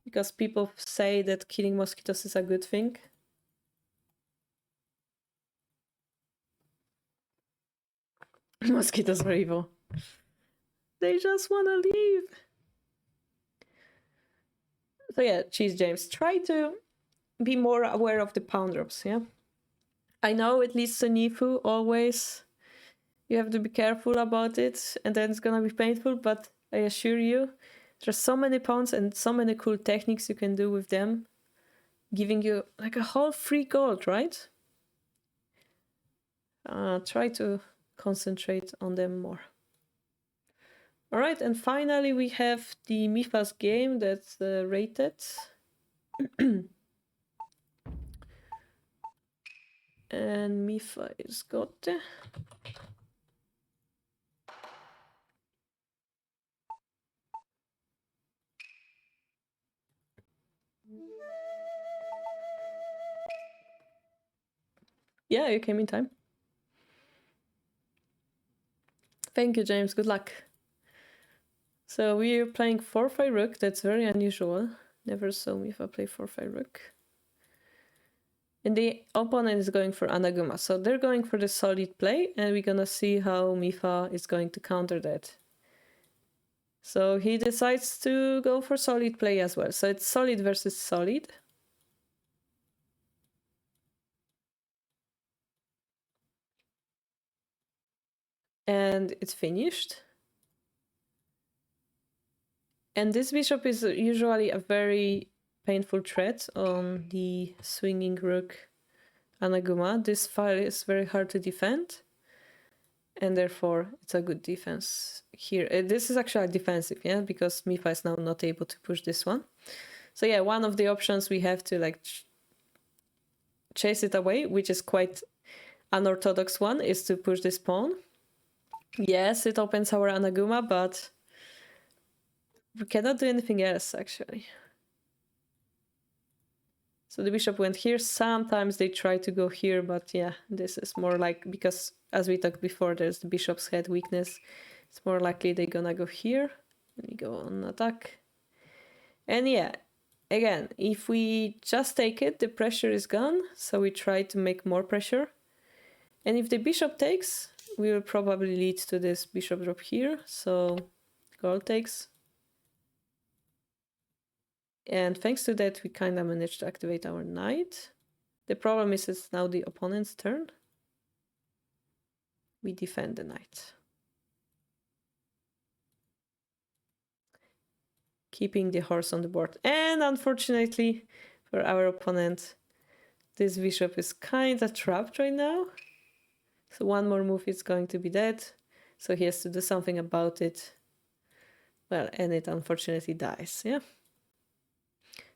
Because people say that killing mosquitoes is a good thing. Mosquitoes are evil. They just want to leave. So yeah, Cheese James, try to be more aware of the pawn drops, yeah? I know it leads to Nifu always. You have to be careful about it, and then it's gonna be painful, but I assure you, there's so many pawns and so many cool techniques you can do with them, giving you like a whole free gold, right? Try to concentrate on them more. All right, and finally we have the Mifa's game that's rated. And Mifa is got. Yeah, you came in time. Thank you, James. Good luck. So we're playing 4-5 rook. That's very unusual. Never saw Mifa play 4-5 rook. And the opponent is going for Anaguma. So they're going for the solid play, and we're gonna see how Mifa is going to counter that. So he decides to go for solid play as well. So it's solid versus solid. And it's finished. And this bishop is usually a very painful threat on the swinging rook Anaguma. This file is very hard to defend, and therefore it's a good defense here. This is actually defensive, yeah, because Mifa is now not able to push this one. So yeah, one of the options we have to like chase it away, which is quite unorthodox one, is to push this pawn. Yes, it opens our Anaguma, but we cannot do anything else, actually. So the bishop went here. Sometimes they try to go here, but yeah, this is more like, because as we talked before, there's the bishop's head weakness. It's more likely they're gonna go here. We go on attack. And yeah, again, if we just take it, the pressure is gone. So we try to make more pressure. And if the bishop takes, we will probably lead to this bishop drop here. So gold takes. And thanks to that, we kind of managed to activate our knight. The problem is it's now the opponent's turn. We defend the knight. Keeping the horse on the board. And unfortunately for our opponent, this bishop is kind of trapped right now. So one more move is going to be dead. So he has to do something about it. Well, and it unfortunately dies, yeah?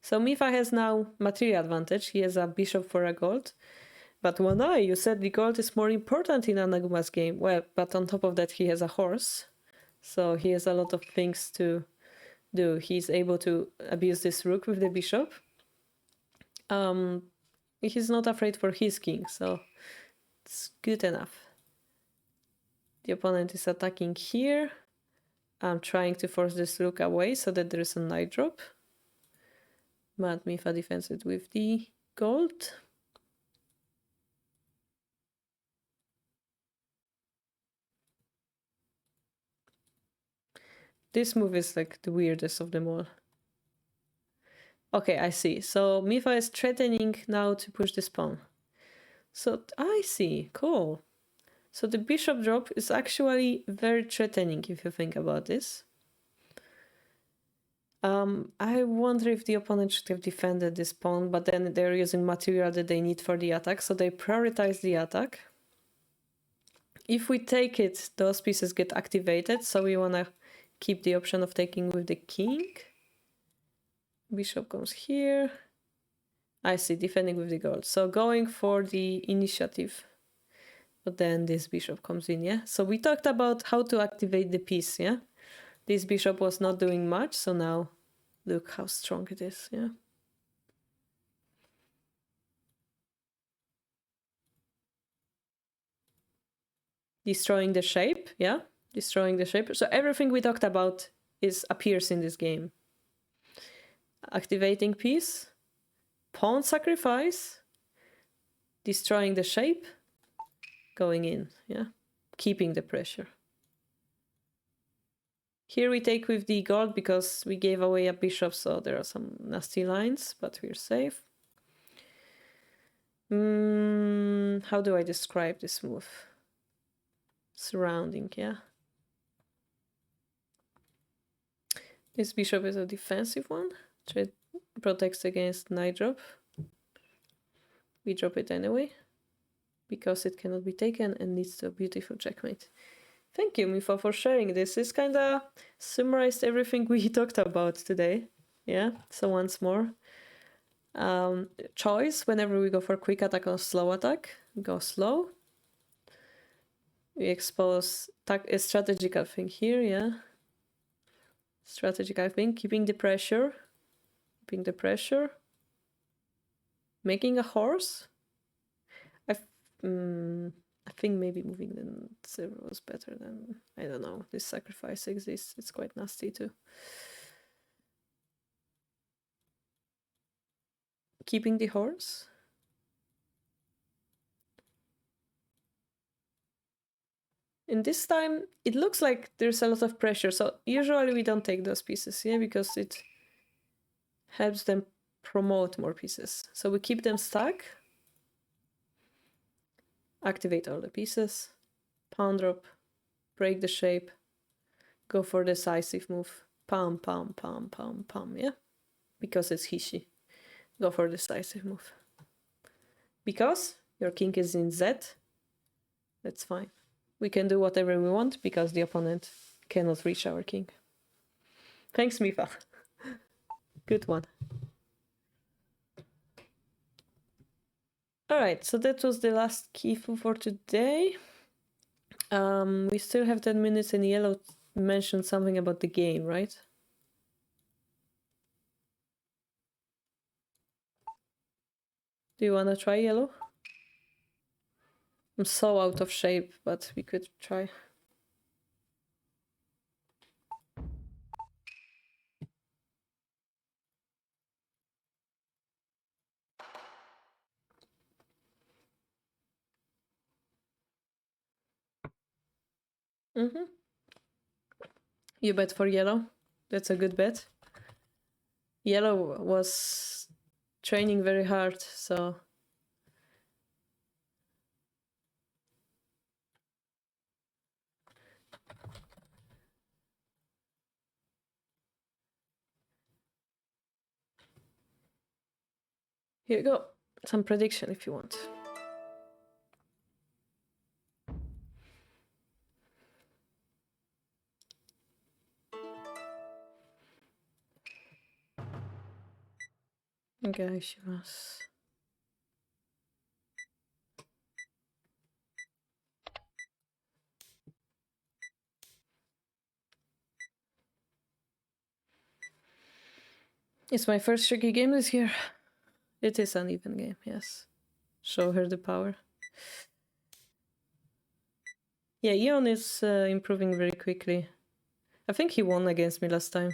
So Mifa has now material advantage. He has a bishop for a gold. But Wanai, you said the gold is more important in Anaguma's game. Well, but on top of that, he has a horse. So he has a lot of things to do. He's able to abuse this rook with the bishop. He's not afraid for his king, so it's good enough. The opponent is attacking here. I'm trying to force this rook away so that there is a knight drop. But Mifa defends it with the gold. This move is like the weirdest of them all. Okay, I see. So Mifa is threatening now to push this pawn. So I see. Cool. So the bishop drop is actually very threatening if you think about this. I wonder if the opponent should have defended this pawn, but then they're using material that they need for the attack, so they prioritize the attack. If we take it, those pieces get activated, so we want to keep the option of taking with the king. Bishop goes here. I see, defending with the gold. So going for the initiative. But then this bishop comes in, yeah? So we talked about how to activate the piece, yeah? This bishop was not doing much, so now look how strong it is, yeah? Destroying the shape, yeah? Destroying the shape. So everything we talked about appears in this game. Activating piece, pawn sacrifice, destroying the shape, going in, yeah? Keeping the pressure. Here we take with the gold because we gave away a bishop, so there are some nasty lines, but we're safe. How do I describe this move? Surrounding, yeah. This bishop is a defensive one. It protects against knight drop. We drop it anyway because it cannot be taken and leads to a beautiful checkmate. Thank you, Mifa, for sharing this. This kind of summarized everything we talked about today. Yeah, so once more. Choice, whenever we go for quick attack or slow attack, go slow. We expose a strategical thing here, yeah. Strategical thing, keeping the pressure. Keeping the pressure. Making a horse. I think maybe moving the silver was better than, I don't know, this sacrifice exists. It's quite nasty too. Keeping the horse. And this time it looks like there's a lot of pressure. So usually we don't take those pieces, yeah, because it helps them promote more pieces. So we keep them stuck. Activate all the pieces. Pawn drop. Break the shape. Go for decisive move. Pam, pam, pam, pam, pam, yeah? Because it's Hishi. Go for decisive move. Because your king is in Z, that's fine. We can do whatever we want because the opponent cannot reach our king. Thanks, Mifa. Good one. Alright, so that was the last Kifu for today. We still have 10 minutes and Yellow mentioned something about the game, right? Do you want to try yellow? I'm so out of shape, but we could try. Mm-hmm. You bet for yellow. That's a good bet. Yellow was training very hard, so... Here you go. Some prediction if you want. Okay, she was... It's my first Shogi game this year. It is an even game, yes. Show her the power. Yeah, Ion is improving very quickly. I think he won against me last time.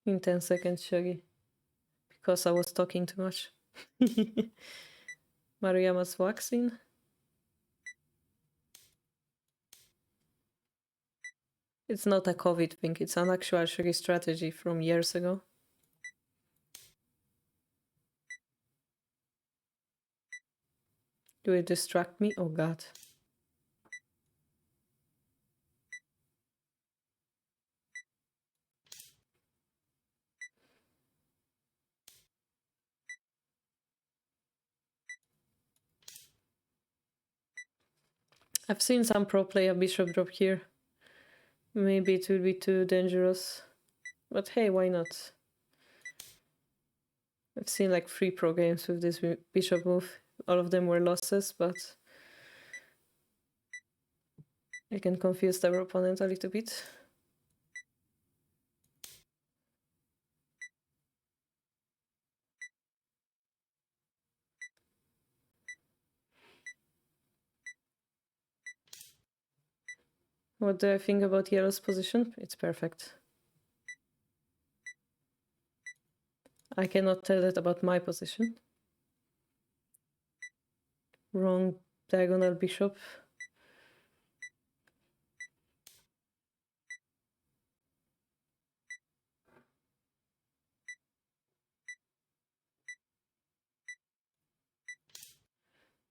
In 10 seconds, Shogi. Because I was talking too much. Maruyama's waxing. It's not a COVID thing, it's an actual Shogi strategy from years ago. Do it distract me? Oh god. I've seen some pro play a bishop drop here. Maybe it would be too dangerous. But hey, why not? I've seen like 3 pro games with this bishop move. All of them were losses, but I can confuse their opponent a little bit. What do I think about yellow's position? It's perfect. I cannot tell that about my position. Wrong diagonal bishop.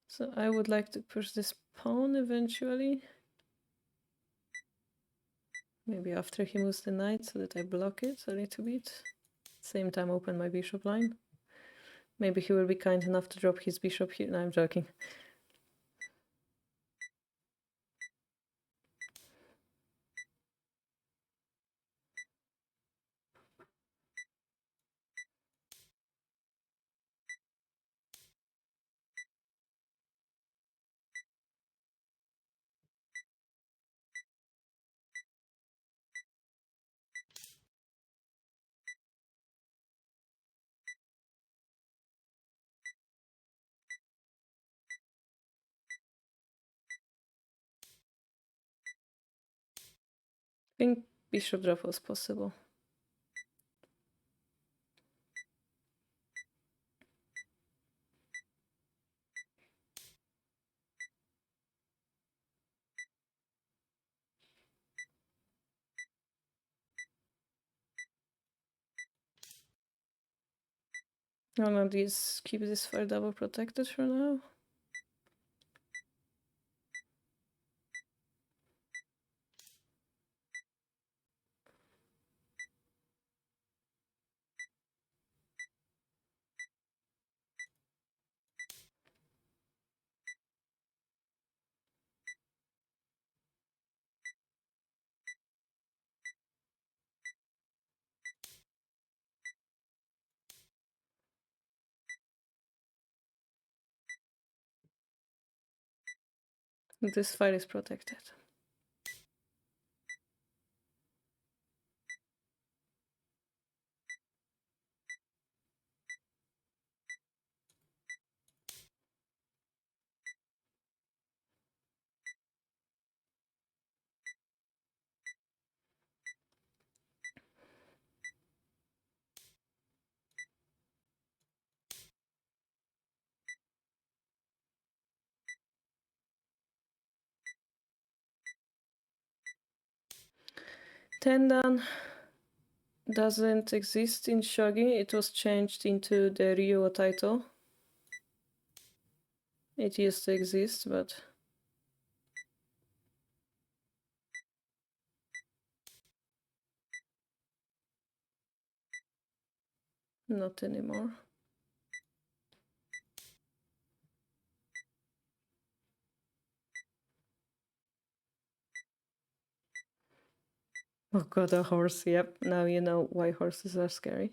So I would like to push this pawn eventually. Maybe after he moves the knight so that I block it a little bit. Same time open my bishop line. Maybe he will be kind enough to drop his bishop here. No, I'm joking. I think bishop drop was possible. I'm gonna keep this file double protected for now. This file is protected. Tendan doesn't exist in Shogi. It was changed into the Ryo title. It used to exist, but not anymore. Oh god, a horse. Yep, now you know why horses are scary.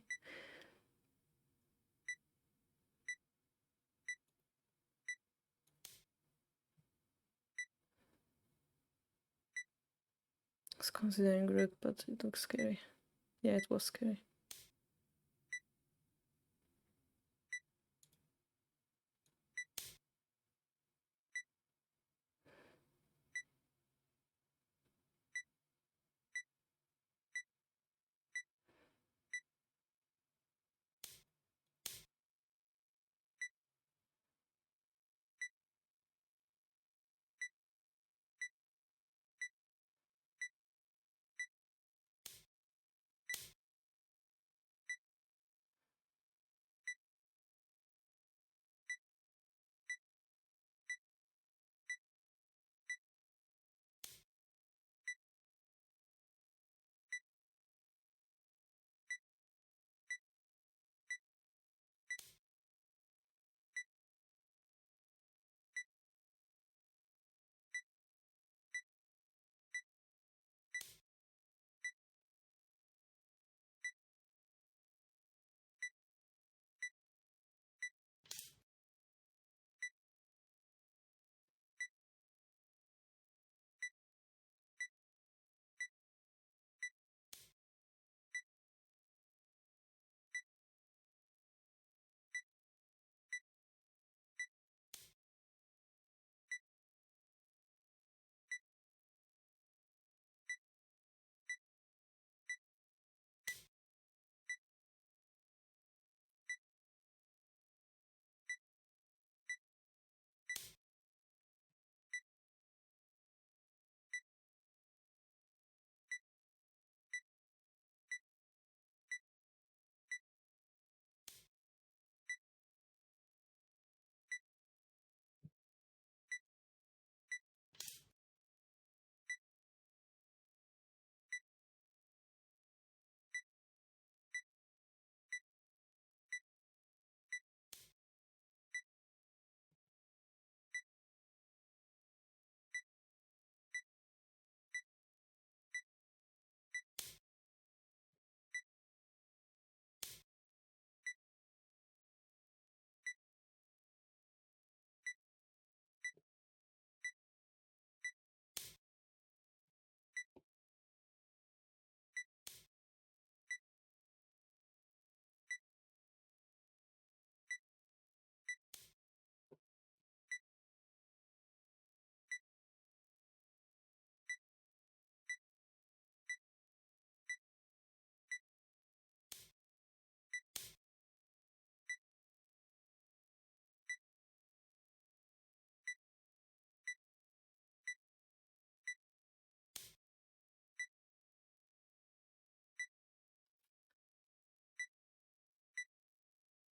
It's considering rude, but it looks scary. Yeah, it was scary.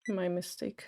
My mistake.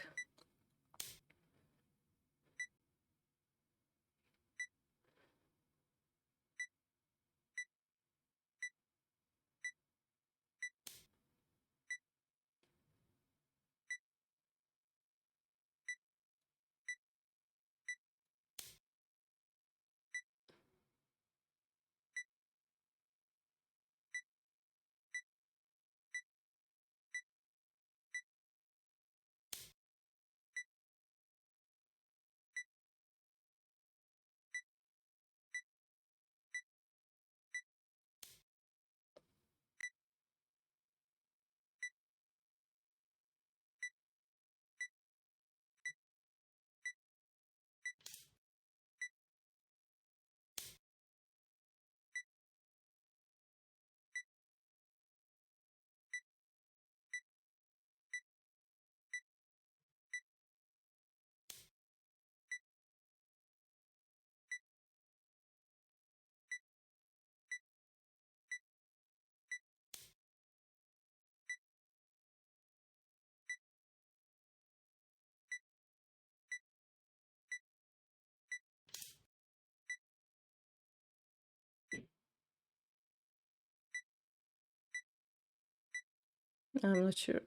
I'm not sure.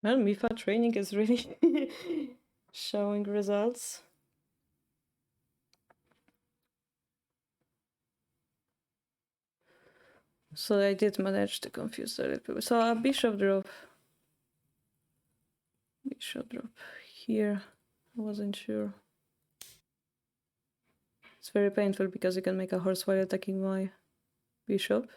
Well, MIFA training is really showing results. So I did manage to confuse the little bit. So a bishop drop here. I wasn't sure. It's very painful because you can make a horse while attacking my bishop.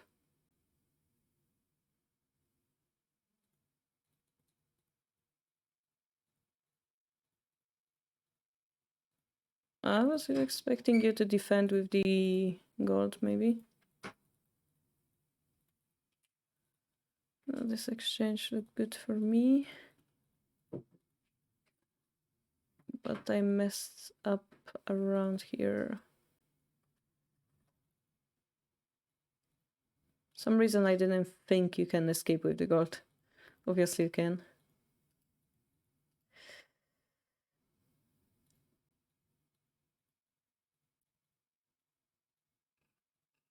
I was expecting you to defend with the gold, maybe. This exchange looked good for me. But I messed up around here. Some reason I didn't think you can escape with the gold. Obviously you can.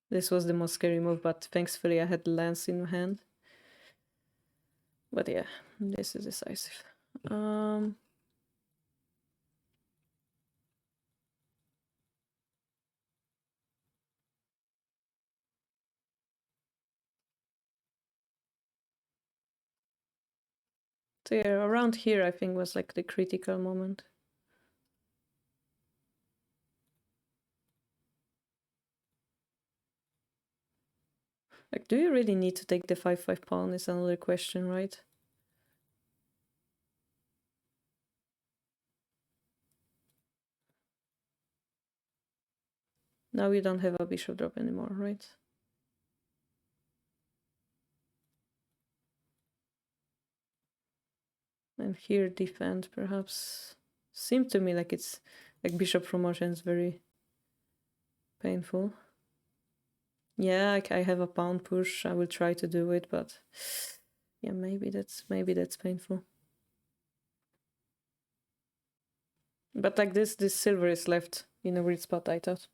This was the most scary move, but thankfully I had the lance in hand. But yeah, this is decisive. So yeah, around here I think was like the critical moment. Like, do you really need to take the 5/5 pawn is another question, right? Now we don't have a bishop drop anymore, right? And here defend perhaps. Seemed to me like it's like bishop promotion is very painful. Yeah, I have a pawn push. I will try to do it, but yeah, maybe that's painful. But like this silver is left in a weird spot, I thought.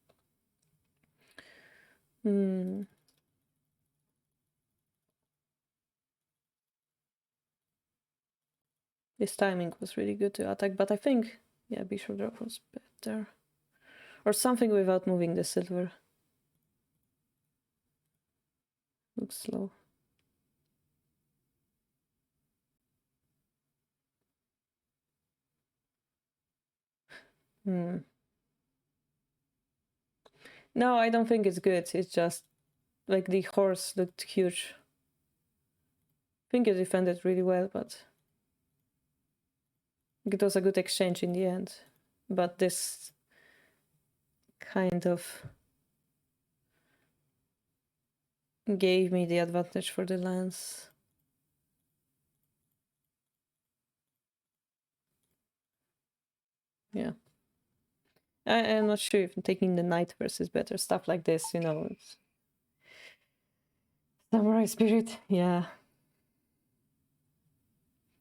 This timing was really good to attack, but I think, yeah, bishop drop was better. Or something without moving the silver. Looks slow. No, I don't think it's good. It's just like the horse looked huge. I think it defended really well, but it was a good exchange in the end. But this kind of gave me the advantage for the lance. Yeah. I'm not sure if taking the knight first is better. Stuff like this, you know. It's... Samurai spirit, yeah.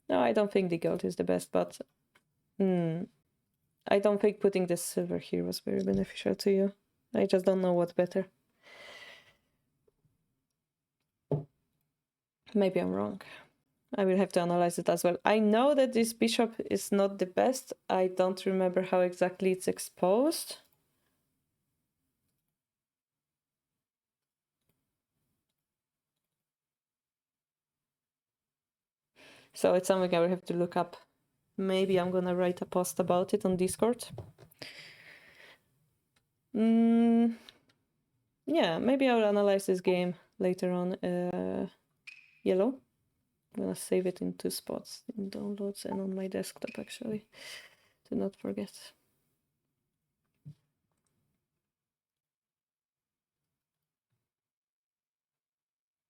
No, I don't think the gold is the best, but I don't think putting the silver here was very beneficial to you. I just don't know what's better. Maybe I'm wrong. I will have to analyze it as well. I know that this bishop is not the best. I don't remember how exactly it's exposed. So it's something I will have to look up. Maybe I'm gonna write a post about it on Discord. Yeah, maybe I'll analyze this game later on. Yellow. I'm gonna save it in 2 spots, in downloads and on my desktop actually. Do not forget.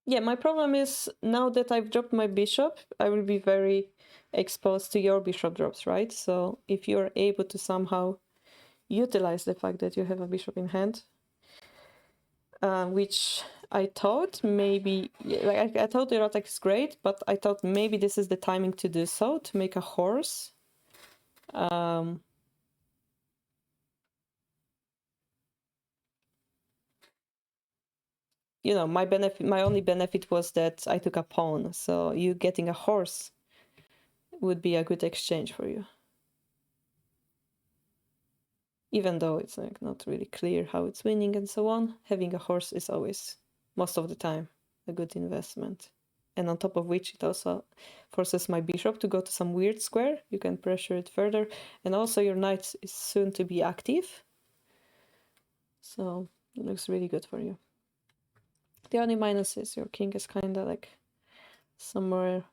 Yeah, my problem is now that I've dropped my bishop, I will be very exposed to your bishop drops, right? So if you're able to somehow utilize the fact that you have a bishop in hand, which I thought maybe, like I thought the attack is great, but I thought maybe this is the timing to do so, to make a horse. You know, my only benefit was that I took a pawn, so you getting a horse would be a good exchange for you. Even though it's like not really clear how it's winning and so on, having a horse is always, most of the time, a good investment. And on top of which, it also forces my bishop to go to some weird square. You can pressure it further. And also your knight is soon to be active. So it looks really good for you. The only minus is your king is kind of like somewhere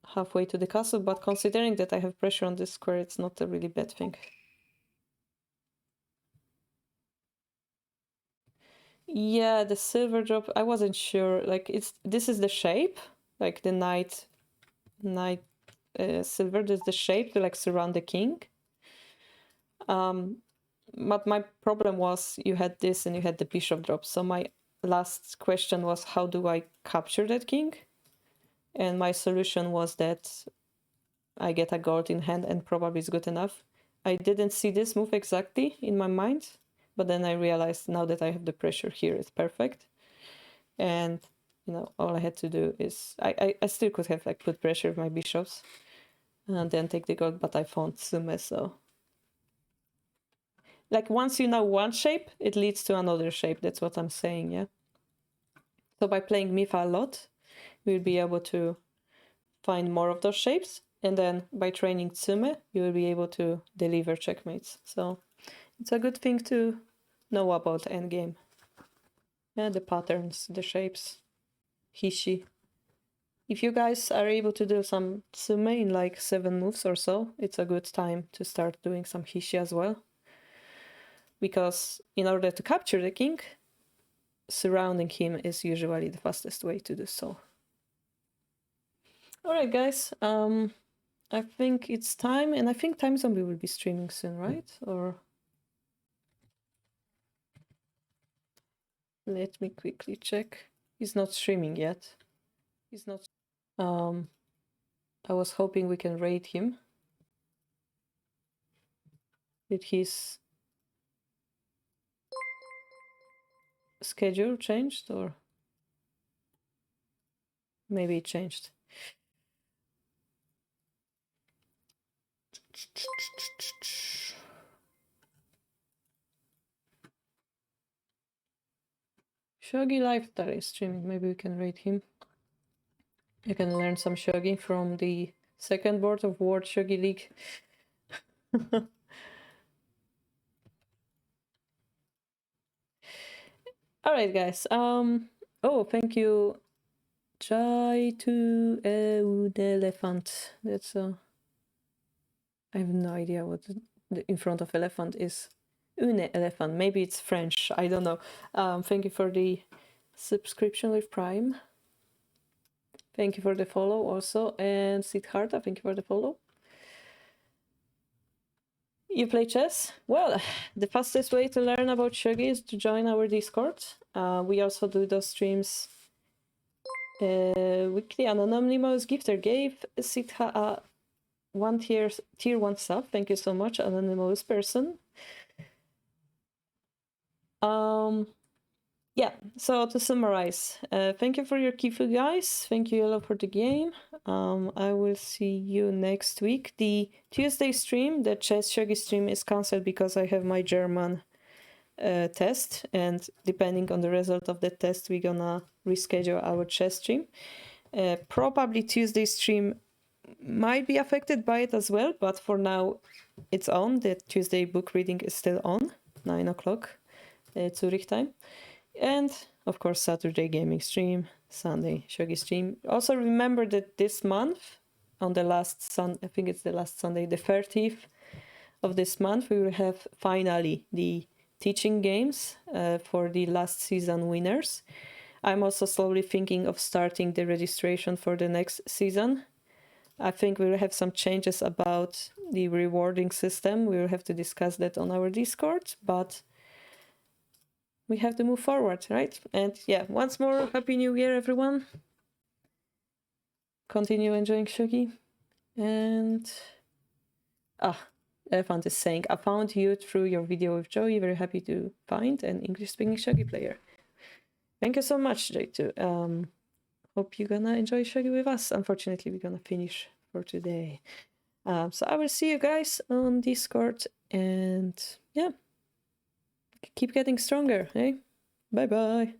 halfway to the castle, but considering that I have pressure on this square, it's not a really bad thing. Yeah, the silver drop, I wasn't sure. Like this is the shape, like the knight silver. There's the shape to like surround the king. But my problem was you had this and you had the bishop drop. So my last question was, how do I capture that king? And my solution was that I get a gold in hand and probably it's good enough. I didn't see this move exactly in my mind, but then I realized now that I have the pressure here, it's perfect. And you know, all I had to do is I still could have like put pressure of my bishops and then take the gold, but I found Sume, so like once you know one shape, it leads to another shape. That's what I'm saying, yeah. So by playing Mifa a lot, we'll be able to find more of those shapes, and then by training Tsume, you will be able to deliver checkmates. So it's a good thing to know about endgame. Yeah, the patterns, the shapes, Hishi. If you guys are able to do some Tsume in like 7 moves or so, it's a good time to start doing some Hishi as well. Because in order to capture the king, surrounding him is usually the fastest way to do so. Alright guys, I think it's time, and I think Time Zombie will be streaming soon, right? Or let me quickly check. He's not streaming yet. He's not. I was hoping we can raid him. Did his schedule changed, or maybe it changed? Shogi Lifestyle is streaming. Maybe we can raid him. You can learn some Shogi from the second board of World Shogi League. All right, guys. Oh, thank you. Try to the elephant. That's I have no idea what the in front of elephant is. Une elephant. Maybe it's French. I don't know. Thank you for the subscription with Prime. Thank you for the follow also. And Siddhartha, thank you for the follow. You play chess? Well, the fastest way to learn about Shogi is to join our Discord. We also do those streams weekly. Anonymous Gifter gave Sitha a tier 1 sub. Thank you so much, anonymous person. Yeah, so to summarize, thank you for your Kifu, guys. Thank you, Yellow, for the game. I will see you next week. The Tuesday stream, the chess Shogi stream, is cancelled because I have my German test, and depending on the result of the test, we're gonna reschedule our chess stream. Probably Tuesday stream might be affected by it as well, but for now it's on. The Tuesday book reading is still on, 9 o'clock Zurich time. And of course Saturday gaming stream, Sunday Shogi stream. Also remember that this month, on the last I think it's the last Sunday, the 30th of this month, we will have finally the teaching games for the last season winners. I'm also slowly thinking of starting the registration for the next season. I think we will have some changes about the rewarding system. We will have to discuss that on our Discord, but we have to move forward, right? And yeah, once more, Happy New Year, everyone. Continue enjoying Shogi. And Elephant is saying, I found you through your video with Joey. Very happy to find an English-speaking Shogi player. Thank you so much, J2. Hope you're gonna enjoy Shogi with us. Unfortunately, we're gonna finish for today. So I will see you guys on Discord, and yeah, keep getting stronger, hey? Bye-bye.